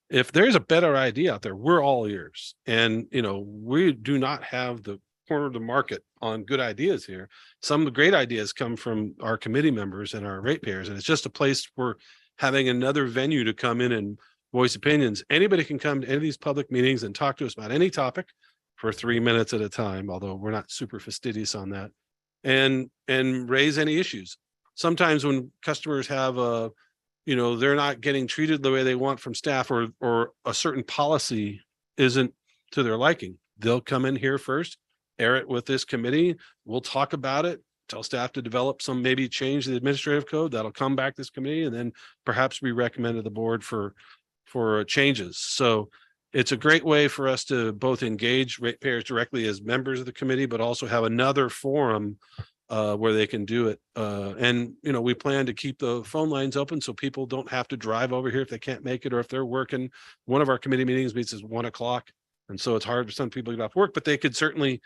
if there's a better idea out there, we're all ears. And, we do not have the corner of the market on good ideas here. Some of the great ideas come from our committee members and our ratepayers, and it's just a place for having another venue to come in and voice opinions. Anybody can come to any of these public meetings and talk to us about any topic for 3 minutes at a time, although we're not super fastidious on that. and raise any issues. Sometimes when customers have a, they're not getting treated the way they want from staff, or a certain policy isn't to their liking, they'll come in here first, air it with this committee. We'll talk about it, tell staff to develop some, maybe change the administrative code that'll come back this committee, and then perhaps be recommended to the board for changes. So it's a great way for us to both engage ratepayers directly as members of the committee, but also have another forum where they can do it. And, we plan to keep the phone lines open so people don't have to drive over here if they can't make it, or if they're working. One of our committee meetings meets at 1 o'clock. And so it's hard for some people to get off work, but they could certainly,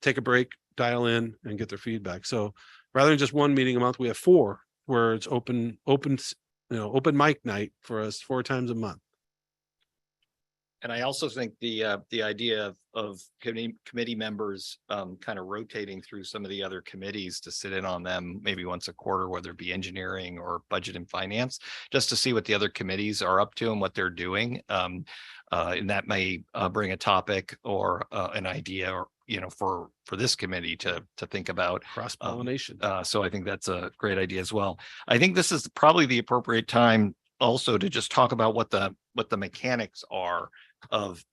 take a break, dial in and get their feedback. So rather than just one meeting a month, we have 4 where it's open mic night for us 4 times a month.
And I also think the idea of committee members kind of rotating through some of the other committees to sit in on them maybe once a quarter, whether it be engineering or budget and finance, just to see what the other committees are up to and what they're doing. And that may bring a topic or an idea, or for this committee to think about.
Cross-pollination.
So I think that's a great idea as well. I think this is probably the appropriate time also to just talk about what the mechanics are of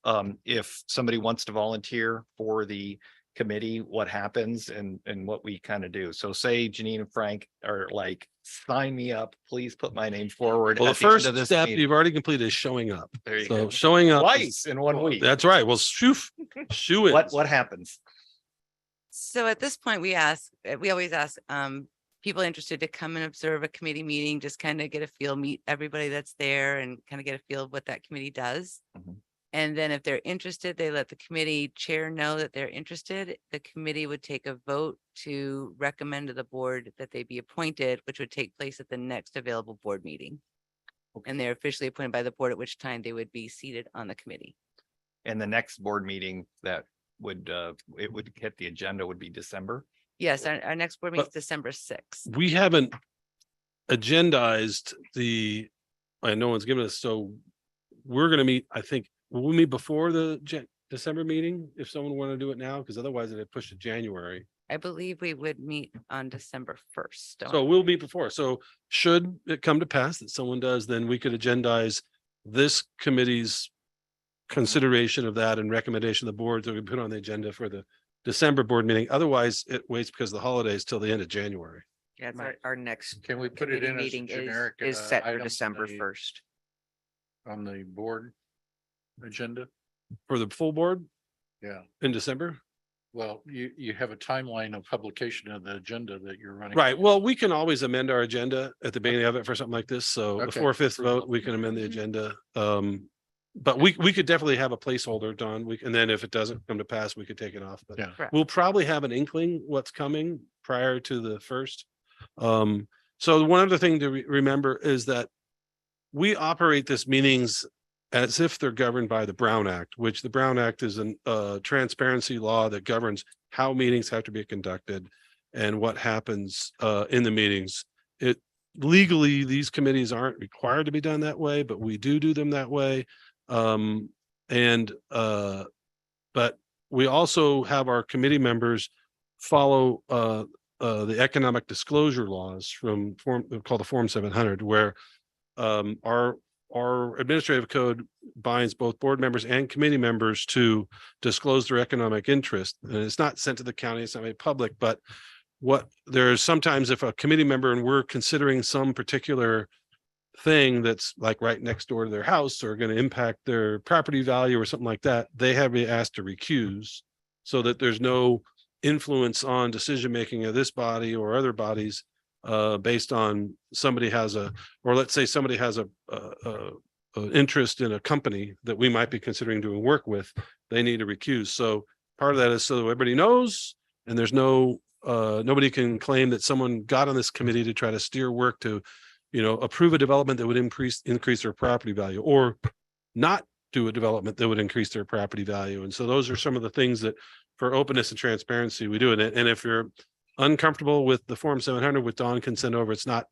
if somebody wants to volunteer for the committee, what happens and what we kind of do. So say Janine and Frank are like, sign me up, please put my name forward.
Well, the
at the end
first
of this
step
meeting.
you've already completed is showing up.
There you
So
go.
showing up.
Twice in 1 week.
That's right. Well, shoo it.
What happens?
So at this point, we always ask people interested to come and observe a committee meeting, just kind of get a feel, meet everybody that's there and kind of get a feel of what that committee does.
Mhm.
And then if they're interested, they let the committee chair know that they're interested. The committee would take a vote to recommend to the board that they be appointed, which would take place at the next available board meeting. And they're officially appointed by the board, at which time they would be seated on the committee.
And the next board meeting that would it would hit the agenda would be December.
Yes, our next board meeting is December 6th.
We haven't agendized and no one's given us, so we're going to meet, I think, will we meet before the December meeting if someone want to do it now? Because otherwise it'd push to January.
I believe we would meet on December 1st. don't
So
we?
we'll meet before. So should it come to pass that someone does, then we could agendize this committee's consideration of that and recommendation of the board that we put on the agenda for the December board meeting. Otherwise it waits because of the holidays till the end of January.
Yeah, it's our next
Can we put it
committee
in as a
meeting
generic?
is set for
item on
December
the-
1st.
On the board agenda?
For the full board
Yeah.
in December?
Well, you have a timeline of publication of the agenda that you're running.
Right. Well, we can always amend our agenda at the beginning of it for something like this. So
Okay.
before 5th vote, we can amend the agenda. But we could definitely have a placeholder, Don. And then if it doesn't come to pass, we could take it off. But
Yeah.
Correct.
we'll probably have an inkling what's coming prior to the 1st. So one other thing to remember is that we operate this meetings as if they're governed by the Brown Act, which the Brown Act is a transparency law that governs how meetings have to be conducted and what happens in the meetings. Legally, these committees aren't required to be done that way, but we do them that way. But we also have our committee members follow the economic disclosure laws from called the Form 700, where our administrative code binds both board members and committee members to disclose their economic interest. And it's not sent to the county, it's not made public, but there's sometimes if a committee member and we're considering some particular thing that's like right next door to their house or going to impact their property value or something like that, they have been asked to recuse so that there's no influence on decision-making of this body or other bodies based on somebody has or let's say somebody has a interest in a company that we might be considering doing work with, they need to recuse. So part of that is so that everybody knows, and there's nobody can claim that someone got on this committee to try to steer work to, approve a development that would increase their property value or not do a development that would increase their property value. And so those are some of the things that for openness and transparency we do. And if you're uncomfortable with the Form 700 with Dawn can send over, it's not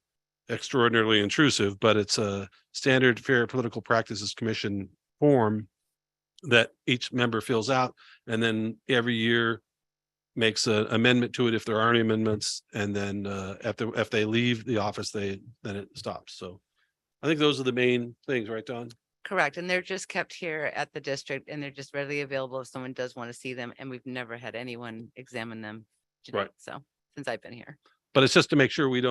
extraordinarily intrusive, but it's a standard Fair Political Practices Commission form that each member fills out. And then every year makes an amendment to it if there are any amendments, and then if they leave the office, then it stops. So I think those are the main things, right, Don?
Correct. And they're just kept here at the district and they're just readily available if someone does want to see them. And we've never had anyone examine them. to
Right.
date, So since I've been here.
But it's just to make sure we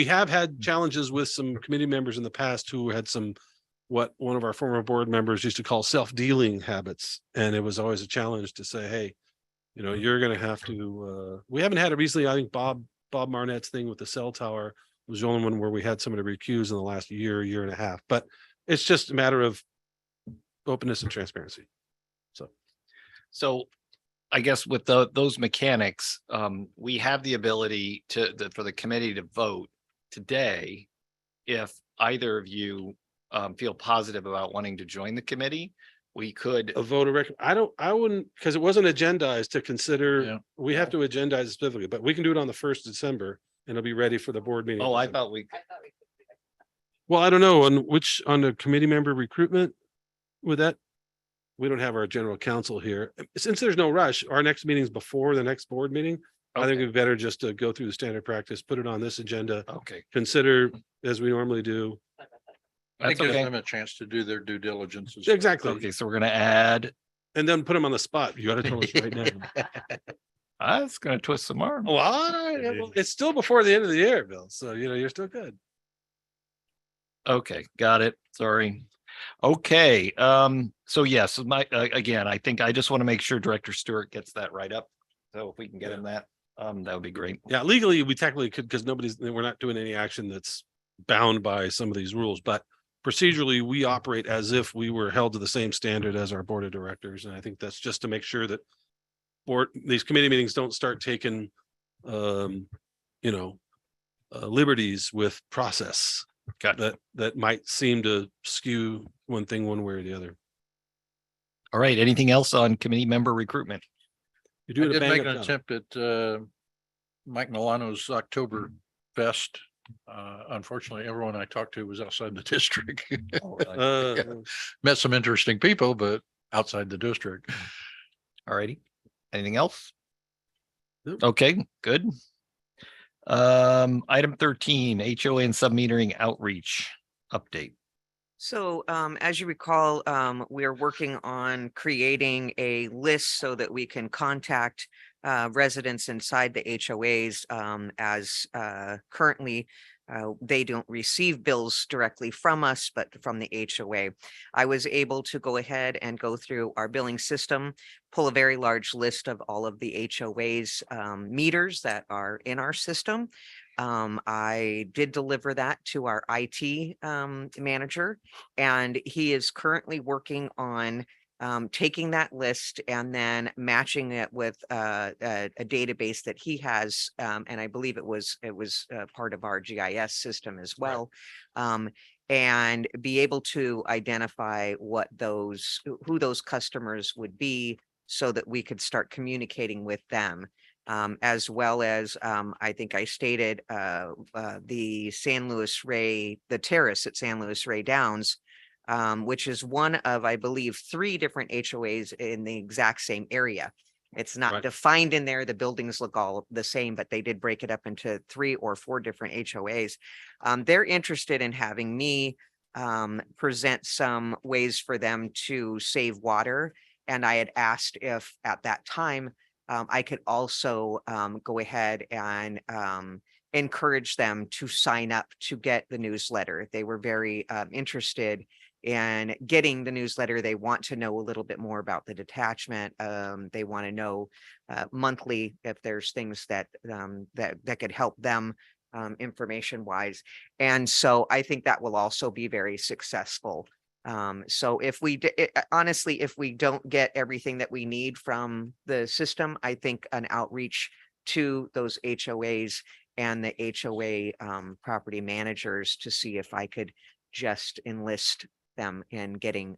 have had challenges with some committee members in the past who had what one of our former board members used to call self-dealing habits. And it was always a challenge to say, hey, you're going to have to, we haven't had it recently. I think Bob Marnette's thing with the cell tower was the only one where we had somebody recuse in the last year and a half, but it's just a matter of openness and transparency.
So I guess with those mechanics, we have the ability for the committee to vote today. If either of you feel positive about wanting to join the committee, we could.
A vote of I wouldn't, because it wasn't agendized to consider.
Yeah.
We have to agendize it specifically, but we can do it on the 1st of December and it'll be ready for the board meeting.
Oh, I thought we.
Well, I don't know on the committee member recruitment with that. We don't have our general counsel here. Since there's no rush, our next meeting's before the next board meeting. I think
Okay.
it'd be better just to go through the standard practice, put it on this agenda,
Okay,
consider as we normally do.
I think
that's
gives
okay.
them a chance to do their due diligence. as well.
Exactly.
Okay, so we're gonna add,
And then put them on the spot. You gotta tell us right now.
that's gonna twist some arm.
Well, all right, well, it's still before the end of the year, Bill. So, you're still good.
Okay, got it. Sorry. Okay, so yes, again, I think I just want to make sure Director Stewart gets that right up. So if we can get him that would be great.
Yeah, legally, we technically could, because we're not doing any action that's bound by some of these rules, but procedurally, we operate as if we were held to the same standard as our board of directors. And I think that's just to make sure that these committee meetings don't start taking, liberties with process. That might seem to skew one thing one way or the other.
All right, anything else on committee member recruitment?
You
I
do
did make an attempt at Mike Milano's October Fest. Unfortunately, everyone I talked to was outside the district. Met some interesting people, but outside the district.
All righty, anything else?
Nope.
Okay, good. Item 13, HOA and submetering outreach update.
So as you recall, we're working on creating a list so that we can contact residents inside the HOAs as currently they don't receive bills directly from us, but from the HOA. I was able to go ahead and go through our billing system, pull a very large list of all of the HOAs meters that are in our system. I did deliver that to our IT manager, and he is currently working on taking that list and then matching it with a database that he has, and I believe it was part of our GIS system as well, and be able to identify who those customers would be, so that we could start communicating with them. As well as I think I stated the the terrace at San Luis Rey Downs, which is one of, I believe, 3 different HOAs in the exact same area. It's not
Right.
defined in there. The buildings look all the same, but they did break it up into 3 or 4 different HOAs. They're interested in having me present some ways for them to save water. And I had asked if at that time I could also go ahead and encourage them to sign up to get the newsletter. They were very interested in getting the newsletter. They want to know a little bit more about the detachment. They want to know monthly if there's things that could help them information wise. And so I think that will also be very successful. So if honestly, if we don't get everything that we need from the system, I think an outreach to those HOAs and the HOA property managers to see if I could just enlist them in getting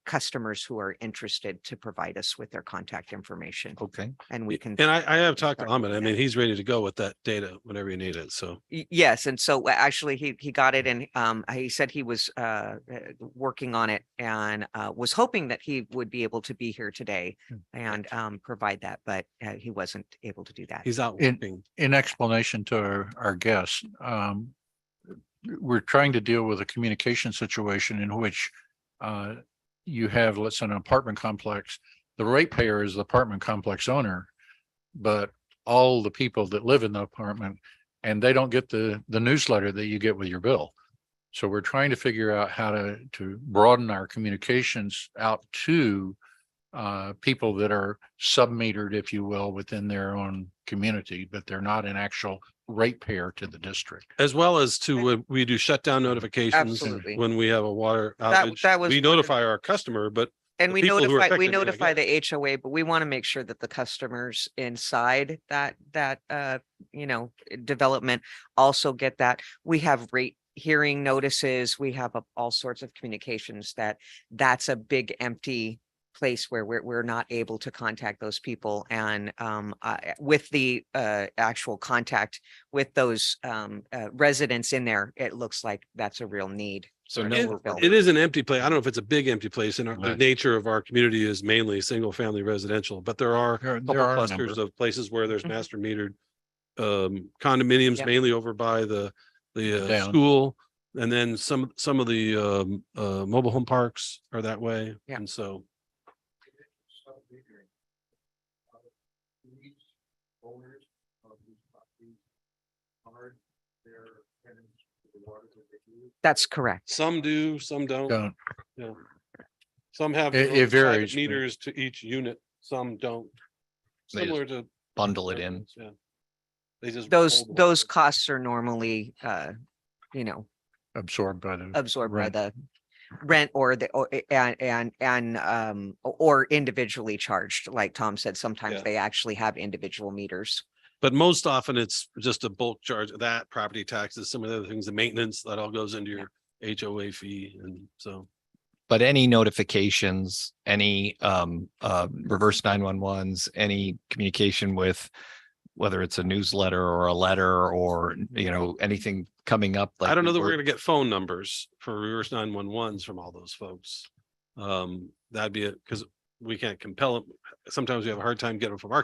customers who are interested to provide us with their contact information
Okay.
and we can.
And I have talked to
Start
Ahmed. I mean, he's ready to go with that data whenever you need it. So
Yes, and so actually he got it and he said he was working on it and was hoping that he would be able to be here today and provide that, but he wasn't able to do that.
he's out
In-
working.
In explanation to our guests, we're trying to deal with a communication situation in which you have, let's say, an apartment complex. The ratepayer is the apartment complex owner, but all the people that live in the apartment, and they don't get the newsletter that you get with your bill. So we're trying to figure out how to broaden our communications out to people that are sub-metered, if you will, within their own community, but they're not an actual ratepayer to the district.
As well as to when we do shutdown notifications.
Absolutely.
When we have a water
That
outage,
was
we
one of-
notify our customer, but
And
the
we
people who are
notify, we
affected, I
notify the
guess.
HOA, but we want to make sure that the customers inside that development also get that. We have rate hearing notices, we have all sorts of communications that's a big empty place where we're not able to contact those people. And with the actual contact with those residents in there, it looks like that's a real need.
So
for
no,
us to
we're-
fulfill.
it is an empty place. I don't know if it's a big empty place and the
Right.
nature of our community is mainly single family residential, but there are
There
couple
are a
clusters
number.
of places where there's
Mhm.
master metered condominiums,
Yep.
mainly over by the
Down.
school. And then some of the mobile home parks are that way.
Yeah.
And so
That's correct.
some do, some don't.
Don't.
Yeah. Some have
It-
their
it
own private
varies, but-
meters to each unit, some don't.
They just
Similar to.
bundle it in.
Yeah. They just.
Those
hold the
those
water.
costs are normally
Absorbed by the.
absorbed by
rent.
the rent or or individually charged. Like Tom said, sometimes
Yeah.
they actually have individual meters.
But most often it's just a bulk charge, that property taxes, some of the other things, the maintenance, that all goes into your HOA fee. And so,
But any notifications, any reverse 911s, any communication with whether it's a newsletter or a letter or, anything coming up.
I don't know that we're
were-
gonna get phone numbers for reverse 911s from all those folks. That'd be it, because we can't compel them. Sometimes we have a hard time getting them from our,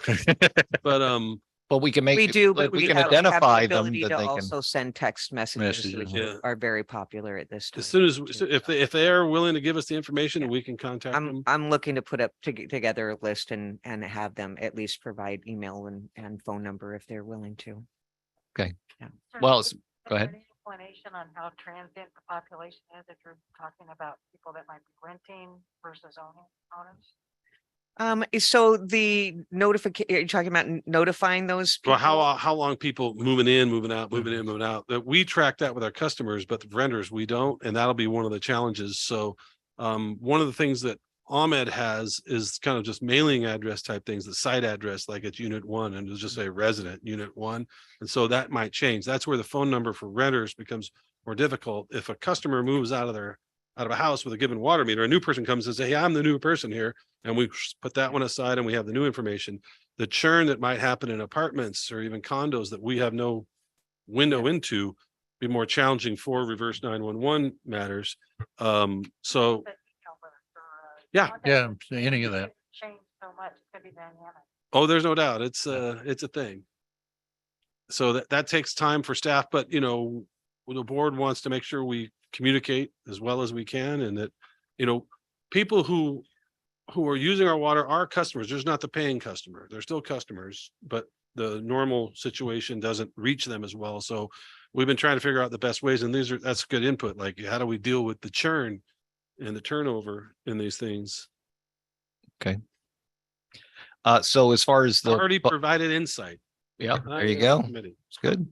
but,
But we can make.
We
it-
do,
like,
but
we
we
can
have the
identify them
ability
that
to
they can.
also send text messages, which
Messages.
Yeah.
are very popular at this time.
as soon as, if they are willing to give us the information, we can contact them.
I'm looking to put up together a list and have them at least provide email and phone number if they're willing to.
Well, go ahead.
Any explanation on how transient the population is, if you're talking about people that might be renting versus owners?
So the notification, you're talking about notifying those?
Well,
people?
how long people moving in, moving out, moving in, moving out, that we track that with our customers, but the renters, we don't, and that'll be one of the challenges. So one of the things that Ahmed has is kind of just mailing address type things, the site address, like it's unit 1, and it'll just say resident unit 1. And so that might change. That's where the phone number for renters becomes more difficult. If a customer moves out of a house with a given water meter, a new person comes and says, hey, I'm the new person here. And we put that one aside and we have the new information. The churn that might happen in apartments or even condos that we have no window into be more challenging for reverse 911 matters. So Yeah.
Yeah, any of that.
Change so much, could be dynamic.
oh, there's no doubt. It's a thing. So that takes time for staff, but the board wants to make sure we communicate as well as we can, and that, people who are using our water are customers. There's not the paying customer. They're still customers, but the normal situation doesn't reach them as well. So we've been trying to figure out the best ways, and that's good input. Like, how do we deal with the churn and the turnover in these things?
So as far as the.
Already
bu-
provided insight.
Yeah,
Not
there you
yet
go.
committee.
It's good.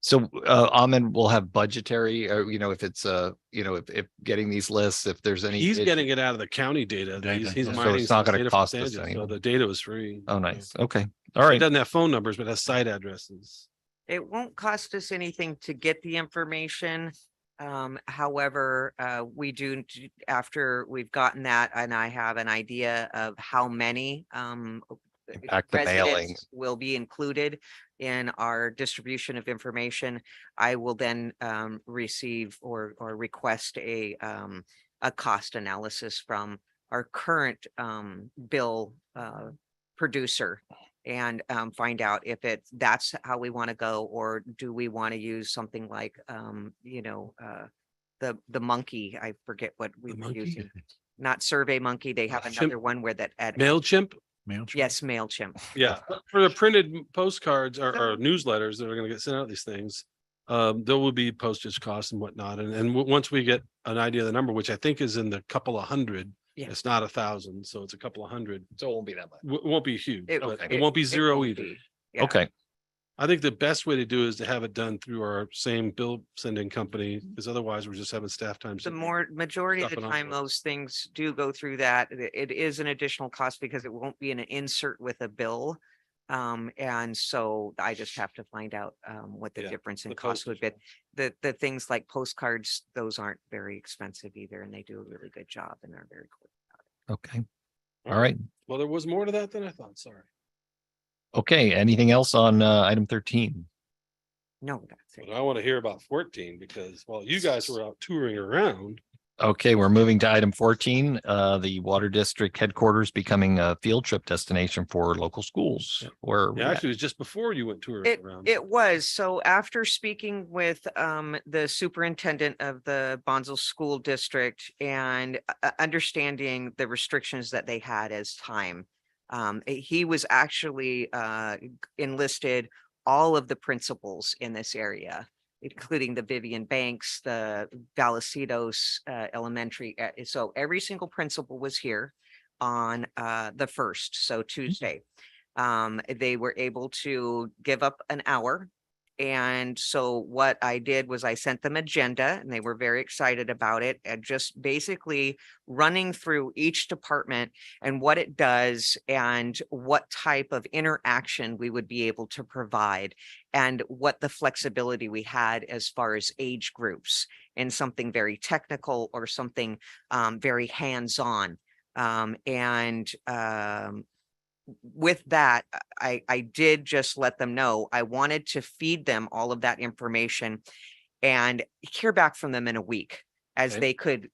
So Ahmed will have budgetary, if it's if getting these lists, if there's any.
He's
issue-
getting it out of the county data.
Data,
He's
yeah. So
mining
it's not
some
gonna
data from
cost us
San Diego,
anything.
So the data was free.
Oh, nice. Okay. All
It
right.
doesn't have phone numbers, but has site addresses.
It won't cost us anything to get the information. However, we do, after we've gotten that and I have an idea of how many,
Back the mailing.
residents will be included in our distribution of information, I will then, receive or request a cost analysis from our current, bill, producer and find out if that's how we want to go, or do we want to use something like the monkey, I forget what we
The
were
monkey?
using. Not Survey Monkey, they have
Chimp-
another one where that
MailChimp?
MailChimp.
yes, MailChimp.
Yeah, for the printed postcards or newsletters that are gonna get sent out, these things. There will be postage costs and whatnot, and once we get an idea of the number, which I think is in the couple of hundred.
Yeah.
It's not 1,000, so it's a couple of hundred.
So it won't be that much.
It won't be huge,
It-
but
it-
it won't be
it
zero
won't
either.
be, yeah.
Okay,
I think the best way to do is to have it done through our same bill sending company, because otherwise we're just having staff time.
The
sitting
majority of the
stuffing
time,
envelopes.
those things do go through that. It is an additional cost because it won't be an insert with a bill. And so I just have to find out what the
Yeah,
difference in
the
cost would be.
postage
The things like postcards, those aren't very expensive either, and they do a really good job and they're very quick.
okay. All right.
Well, there was more to that than I thought, sorry.
Okay, anything else on item 13?
No, that's
But
it.
I want to hear about 14 because while you guys were out touring around,
Okay, we're moving to item 14, the Water District headquarters becoming a field trip destination for local schools.
Yeah.
Where are we
yeah,
at?
actually, it was just before you went touring
It,
around.
it was. So after speaking with the superintendent of the Bonzel School District and understanding the restrictions that they had as time, he was actually enlisted all of the principals in this area, including the Vivian Banks, the Valicitos Elementary. So every single principal was here on the 1st, so Tuesday. They were able to give up an hour. And so what I did was I sent them agenda and they were very excited about it, and just basically running through each department and what it does and what type of interaction we would be able to provide and what the flexibility we had as far as age groups and something very technical or something very hands-on. With that, I did just let them know I wanted to feed them all of that information and hear back from them in a week as
Okay.
they could,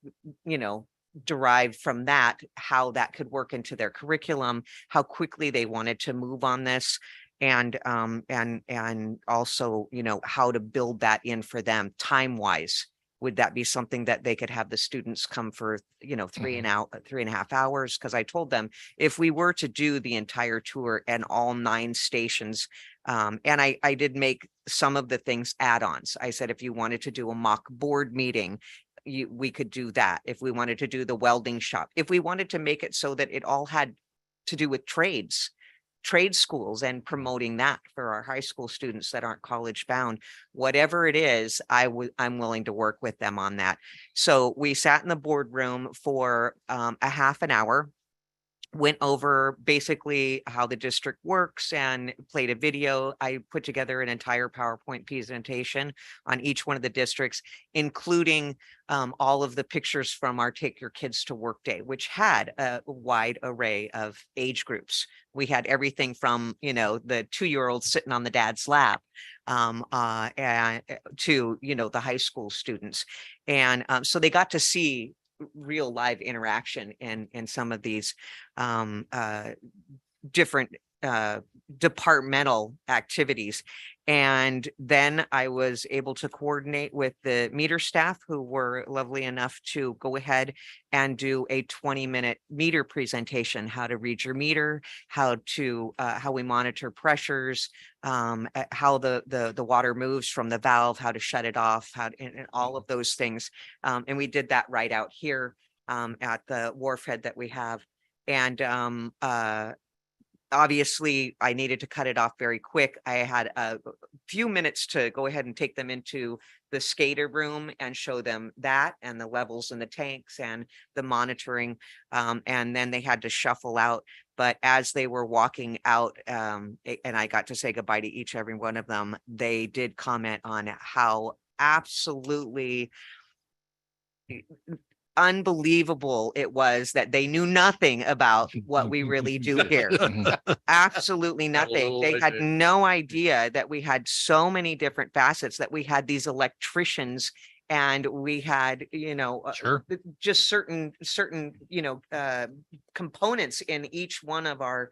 derive from that, how that could work into their curriculum, how quickly they wanted to move on this. And also, how to build that in for them time wise. Would that be something that they could have the students come for, 3.5 hours? Because I told them if we were to do the entire tour and all 9 stations, and I did make some of the things add-ons. I said, if you wanted to do a mock board meeting, we could do that. If we wanted to do the welding shop, if we wanted to make it so that it all had to do with trade schools and promoting that for our high school students that aren't college bound, whatever it is, I'm willing to work with them on that. So we sat in the boardroom for a half an hour, went over basically how the district works and played a video. I put together an entire PowerPoint presentation on each one of the districts, including all of the pictures from our Take Your Kids to Work Day, which had a wide array of age groups. We had everything from, the 2-year-old sitting on the dad's lap and to, the high school students. And so they got to see real live interaction in some of these different departmental activities. And then I was able to coordinate with the meter staff, who were lovely enough to go ahead and do a 20-minute meter presentation, how to read your meter, how we monitor pressures, how the water moves from the valve, how to shut it off, and all of those things. And we did that right out here at the wharf head that we have. And obviously I needed to cut it off very quick. I had a few minutes to go ahead and take them into the skater room and show them that and the levels in the tanks and the monitoring. And then they had to shuffle out. But as they were walking out, and I got to say goodbye to every one of them, they did comment on how absolutely unbelievable it was that they knew nothing about what we really do here. Absolutely nothing. They had no idea that we had so many different facets, that we had these electricians and we had,
Sure.
just certain, components in each one of our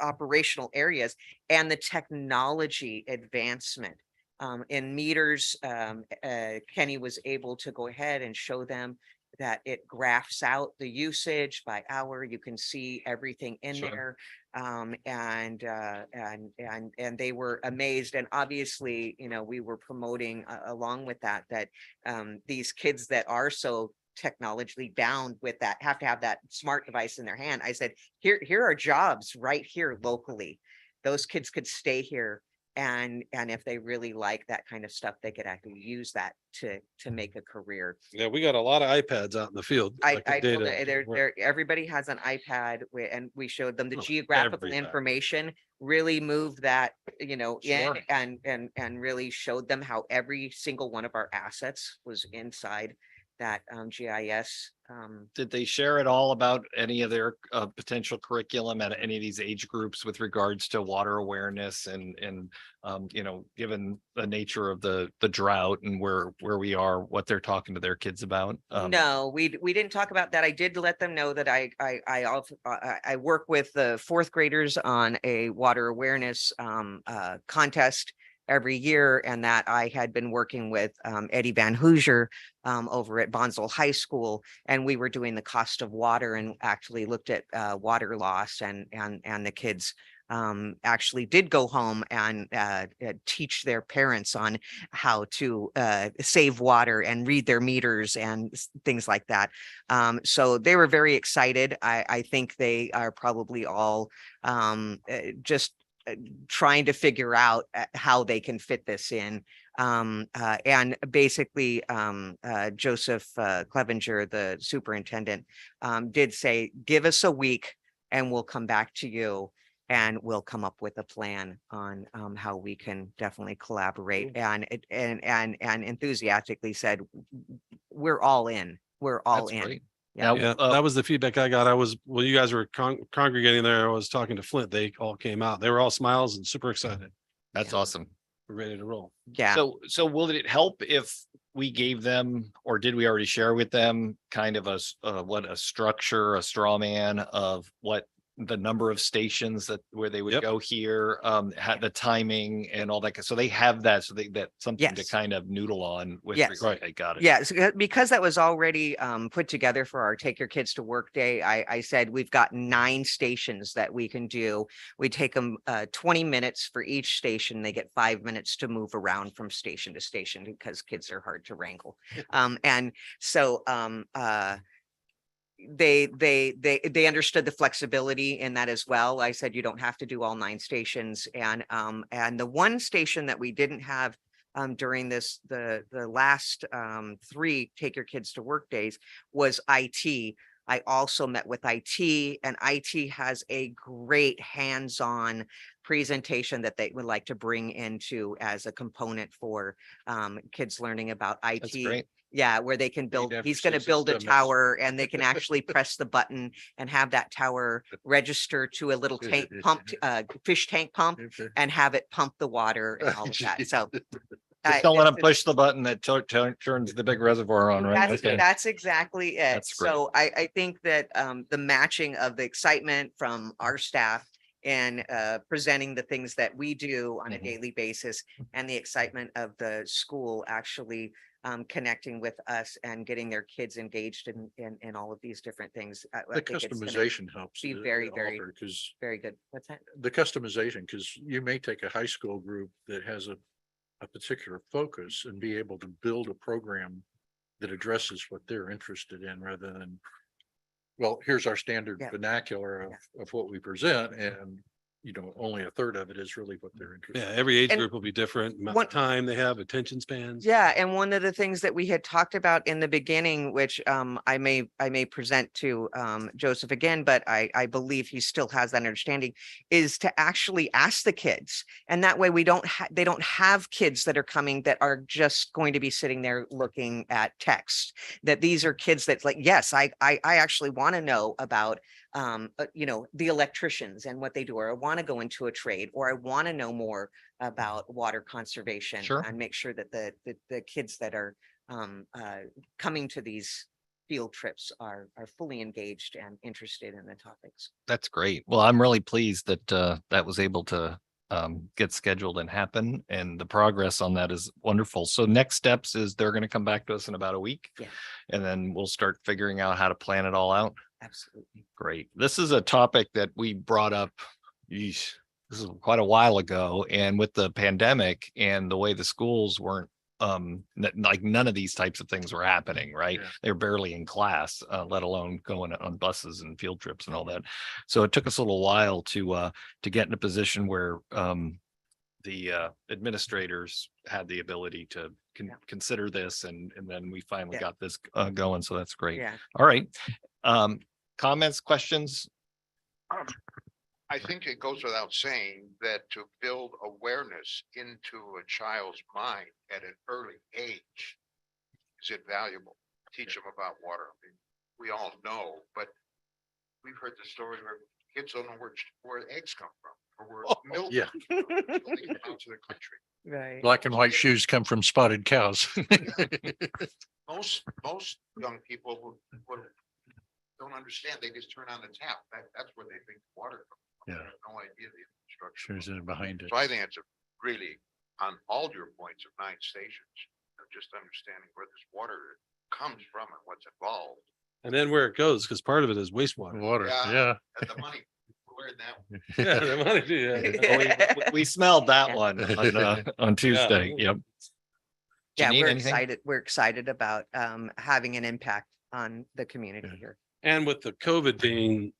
operational areas, and the technology advancement. In meters, Kenny was able to go ahead and show them that it graphs out the usage by hour. You can see everything in
Sure.
there. And they were amazed. And obviously, we were promoting along with that, these kids that are so technologically bound with that have to have that smart device in their hand. I said, here are jobs right here locally. Those kids could stay here. And if they really like that kind of stuff, they could actually use that to make a career.
Yeah, we got a lot of iPads out in the field.
I
like the
told
data.
everybody has an iPad and we showed them the
Oh,
geographical
everybody.
information, really moved that, in
Sure.
and really showed them how every single one of our assets was inside that GIS.
Did they share at all about any of their potential curriculum at any of these age groups with regards to water awareness and given the nature of the drought and where we are, what they're talking to their kids about?
No, we didn't talk about that. I did let them know that I work with the fourth graders on a water awareness contest every year, and that I had been working with Eddie Van Hoosier over at Bonsall High School, and we were doing the cost of water and actually looked at water loss, and the kids actually did go home and teach their parents on how to save water and read their meters and things like that. So they were very excited. I think they are probably all just trying to figure out how they can fit this in. And basically, Joseph Clevenger, the superintendent, did say, give us a week and we'll come back to you and we'll come up with a plan on how we can definitely collaborate. And enthusiastically said, we're all in. We're all
That's
in.
great.
Now,
Yeah, that was the feedback I got. When you guys were congregating there, I was talking to Flint. They all came out. They were all smiles and super excited.
that's awesome.
We're ready to roll.
Yeah.
So will it help if we gave them, or did we already share with them kind of a structure, a straw man of what the number of stations where they would
Yep.
go here, had the timing and all that. So they have that, so that something to
Yes.
kind of noodle on with.
Yes.
Right. I got it.
Yes, because that was already put together for our Take Your Kids to Work Day. I said we've got 9 stations that we can do. We take them 20 minutes for each station. They get 5 minutes to move around from station to station because kids are hard to wrangle. And so they understood the flexibility in that as well. I said you don't have to do all 9 stations, and the one station that we didn't have during the last 3 Take Your Kids to Work days was IT. I also met with IT, and IT has a great hands-on presentation that they would like to bring into as a component for kids learning about IT.
That's great.
Yeah, where they can build,
after
he's going to
6
build a
systems.
tower and they can actually press the button and have that tower register to a little tank pump, fish tank pump, and have it pump the water and all of that. So
Just don't let them push the button that turns the big reservoir on, right? Okay.
That's exactly it.
That's great.
So I think that the matching of the excitement from our staff and presenting the things that we do on a daily basis, and the excitement of the school actually connecting with us and getting their kids engaged in all of these different things. I
The
think it's gonna
customization helps.
be very, very,
Because
very good. What's that?
the customization, because you may take a high school group that has a particular focus and be able to build a program that addresses what they're interested in, rather than, well, here's our standard
Yeah.
vernacular of what we present, and you know, only a third of it is really what they're interested
Yeah,
in.
every age
And
group will be different, amount
one-
of time they have, attention spans.
Yeah, and one of the things that we had talked about in the beginning, which I may present to Joseph again, but I believe he still has that understanding, is to actually ask the kids. And that way they don't have kids that are coming that are just going to be sitting there looking at text. That these are kids that's like, yes, I actually want to know about you know, the electricians and what they do, or I want to go into a trade, or I want to know more about water conservation.
Sure.
And make sure that the kids that are coming to these field trips are fully engaged and interested in the topics.
That's great. Well, I'm really pleased that that was able to get scheduled and happen, and the progress on that is wonderful. So next steps is they're going to come back to us in about a week.
Yeah.
And then we'll start figuring out how to plan it all out.
Absolutely.
Great. This is a topic that we brought up, this is quite a while ago, and with the pandemic and the way the schools weren't like none of these types of things were happening, right?
Yeah.
They're barely in class, let alone going on buses and field trips and all that. So it took us a little while to get in a position where the administrators had the ability to consider this, and then we finally
Yeah.
got this going. So that's great.
Yeah.
All right. Comments, questions?
I think it goes without saying that to build awareness into a child's mind at an early age is invaluable. Teach them about water. I mean, we all know, but we've heard the story where kids don't know where eggs come from or where milk.
yeah.
comes from until they come out to the country.
Right.
Black and white shoes come from spotted cows.
Most young people don't understand. They just turn on the tap. That's where they think water comes from. They
Yeah.
have no idea the infrastructure.
Shoes in behind it.
So I think it's really on all your points of 9 stations, just understanding where this water comes from and what's involved.
And then where it goes, because part of it is wastewater.
Water,
Yeah.
yeah.
And the money, where that one.
Yeah, the money, yeah.
We smelled that
Yeah.
one on Tuesday. Yep.
Yeah,
Janine,
we're
anything?
excited. We're excited about having an impact on the community
Yeah.
here.
And with the COVID being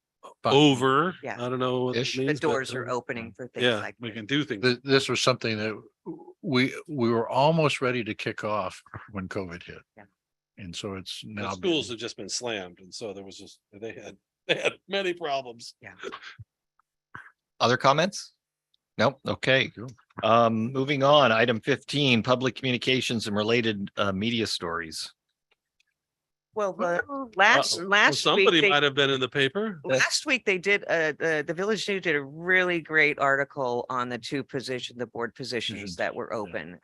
Fun.
over,
Yeah.
I don't know what it
Ish.
means.
The
but,
doors are opening for things
Yeah,
like
we
this.
can do things.
This was something that we were almost ready to kick off when COVID hit.
Yeah.
And so it's
The
now.
schools have just been slammed, and so there was just, they had many problems.
Other comments? Nope. Okay.
Cool.
Moving on, item 15, public communications and related media stories.
Well, the
Well,
last week,
somebody
they-
might have been in the paper.
last week they did, the Village News did a really great article on the the board positions
Positions,
that were
yeah.
open.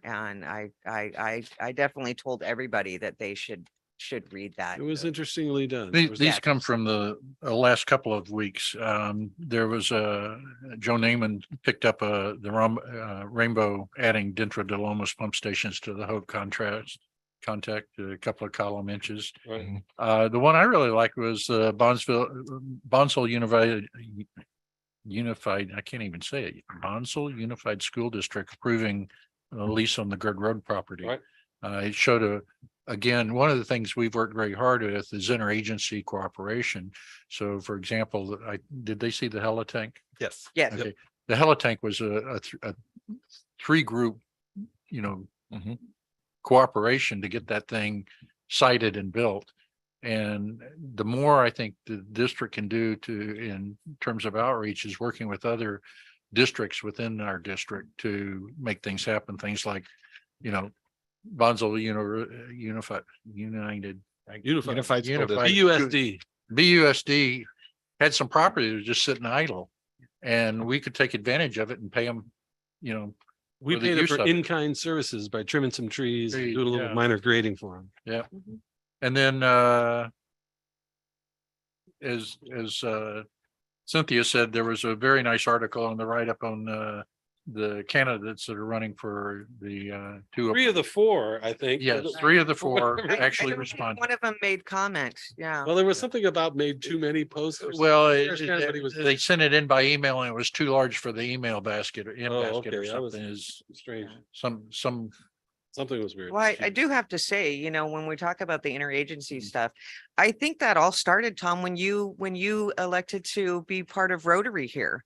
And I definitely told everybody that they should read that.
It was interestingly done.
These,
There was-
these come from the last couple of weeks. There was Joe Naaman picked up Rainbow adding Dentro de Lomos pump stations to the Hope contact, a couple of column inches.
Right.
The one I really liked was Bonsall Unified, I can't even say it, Bonsall Unified School District approving a lease on the Gerd Road property.
Right.
It showed again, one of the things we've worked very hard with is interagency cooperation. So for example, did they see the helitank?
Yes.
Yes.
Okay, the helitank was a 3-group,
Mhm.
cooperation to get that thing sited and built. And the more I think the district can do in terms of outreach is working with other districts within our district to make things happen. Things like, Bonsall Unified
Unified.
Unified School District.
BUSD.
BUSD had some property that was just sitting idle. And we could take advantage of it and pay them,
We
for the
paid it
use
for
of it.
in-kind services by trimming some trees, and
Trees,
doing a little
yeah.
minor grading for them.
And then as Cynthia said, there was a very nice article on the write-up on the candidates that are running for the 2.
3 of the 4, I think.
Yes, 3 of the 4
I
actually
think
responded.
One of them made comment, yeah.
Well, there was something about made too many posts. or
Well,
something. I understand what he was-
they sent it in by email and it was too large for the email basket or
Oh,
basket or
okay, that was
something is
strange.
some,
Something was weird.
Well, I do have to say, when we talk about the
Mm.
interagency stuff, I think that all started, Tom, when you elected to be part of Rotary here.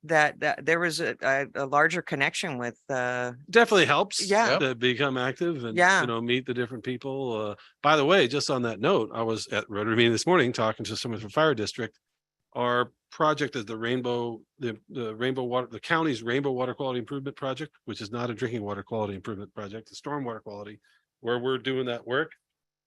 that there was a larger connection with,
Definitely helps.
Yeah.
To become active and,
Yeah.
you know, meet the different people. By the way, just on that note, I was at Rotary meeting this morning talking to someone from Fire District. Our project is the Rainbow Water, the county's Rainbow Water Quality Improvement Project, which is not a drinking water quality improvement project, the stormwater quality, where we're doing that work.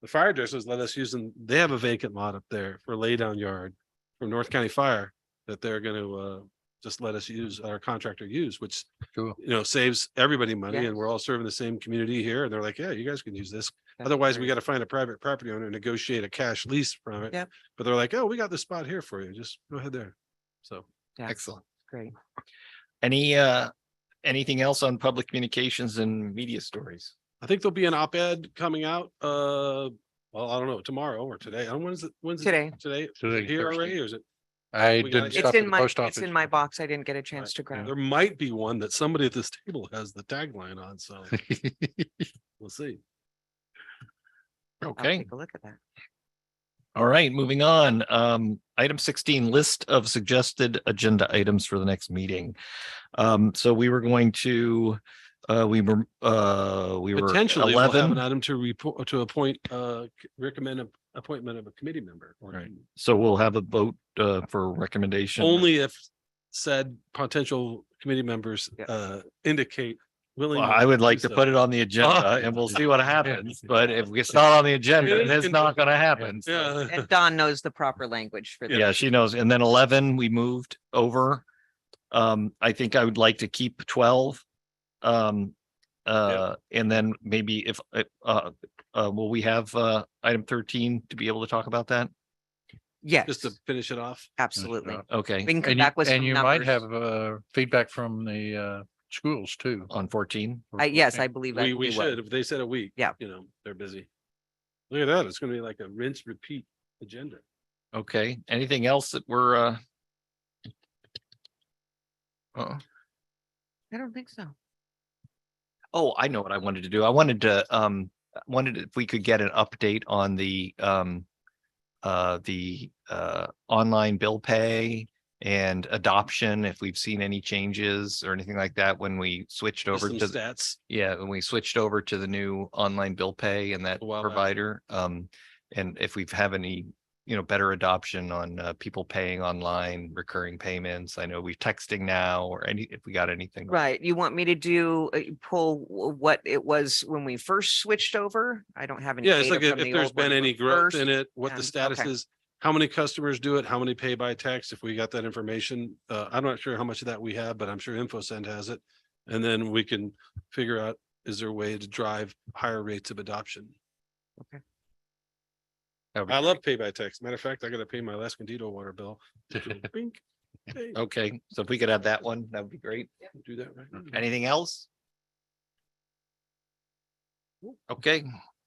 The fire districts let us use them. They have a vacant lot up there for lay down yard from North County Fire that they're gonna just let us use, our contractor use, which,
Cool.
you know, saves everybody money,
Yeah.
and we're all serving the same community here. And they're like, yeah, you guys can use this.
That's
Otherwise, we
great.
got to find a private property owner and negotiate a cash lease from it.
Yep.
But they're like, oh, we got this spot here for you. Just go ahead there. So
Yeah,
Excellent.
great.
Any, anything else on public communications and media stories?
I think there'll be an op-ed coming out. Well, I don't know, tomorrow or today. I don't, when's it?
Today.
Today.
Today,
Here
Thursday.
already, or is it?
I
We gotta
didn't
get-
stop
It's
at
in
the
my,
post
it's
office.
in my box. I didn't get a chance to grab.
There might be one that somebody at this table has the tagline on, so we'll see.
I'll
Okay.
take a look at that.
All right, moving on. Item 16, list of suggested agenda items for the next meeting. So we were going to, we were
Potentially, we'll have an
11.
item to report, to appoint, recommend appointment of a committee member. or
Right.
two.
So we'll have a vote for recommendation.
Only if said potential committee members,
Yeah.
indicate willing.
Well, I would like to put it on the agenda
Oh.
and we'll see what happens. But if it's not on the agenda,
It is
it's not gonna happen. So,
Yeah.
And Dawn knows the proper language for that.
yeah, she knows. And then 11, we moved over. I think I would like to keep 12. And then maybe if, will we have, item 13 to be able to talk about that?
Yes,
Just to finish it off.
absolutely.
Okay,
We can come
And you,
back with some
and you might
numbers.
have feedback from the schools too.
on 14.
Yes, I believe.
We
will.
should, if they said a week.
Yeah.
You know, they're busy. Look at that. It's gonna be like a rinse, repeat agenda.
Okay, anything else that we're,
I don't think so.
oh, I know what I wanted to do. I wanted to, wanted if we could get an update on the online bill pay and adoption, if we've seen any changes or anything like that when we switched
Just
over
some
to,
stats.
yeah, when we switched over to the new online bill pay and that
A while back.
provider. And if we've have any, you know, better adoption on people paying online, recurring payments. I know we're texting now or any, if we got anything.
Right. You want me to do, pull what it was when we first switched over? I don't have any.
Yeah, it's
data
like
from
if
the
there's
old one
been any growth
first.
in it, what the
and-
status
okay.
is, how many customers do it, how many pay by text, if we got that information. I'm not sure how much of that we have, but I'm sure InfoSend has it. And then we can figure out, is there a way to drive higher rates of adoption?
That'd be
I love pay by text. Matter of fact, I gotta pay my Las Candido water bill. Bink. Hey,
Okay, so if we could have that one, that would be great.
do that right now.
Anything else? Okay,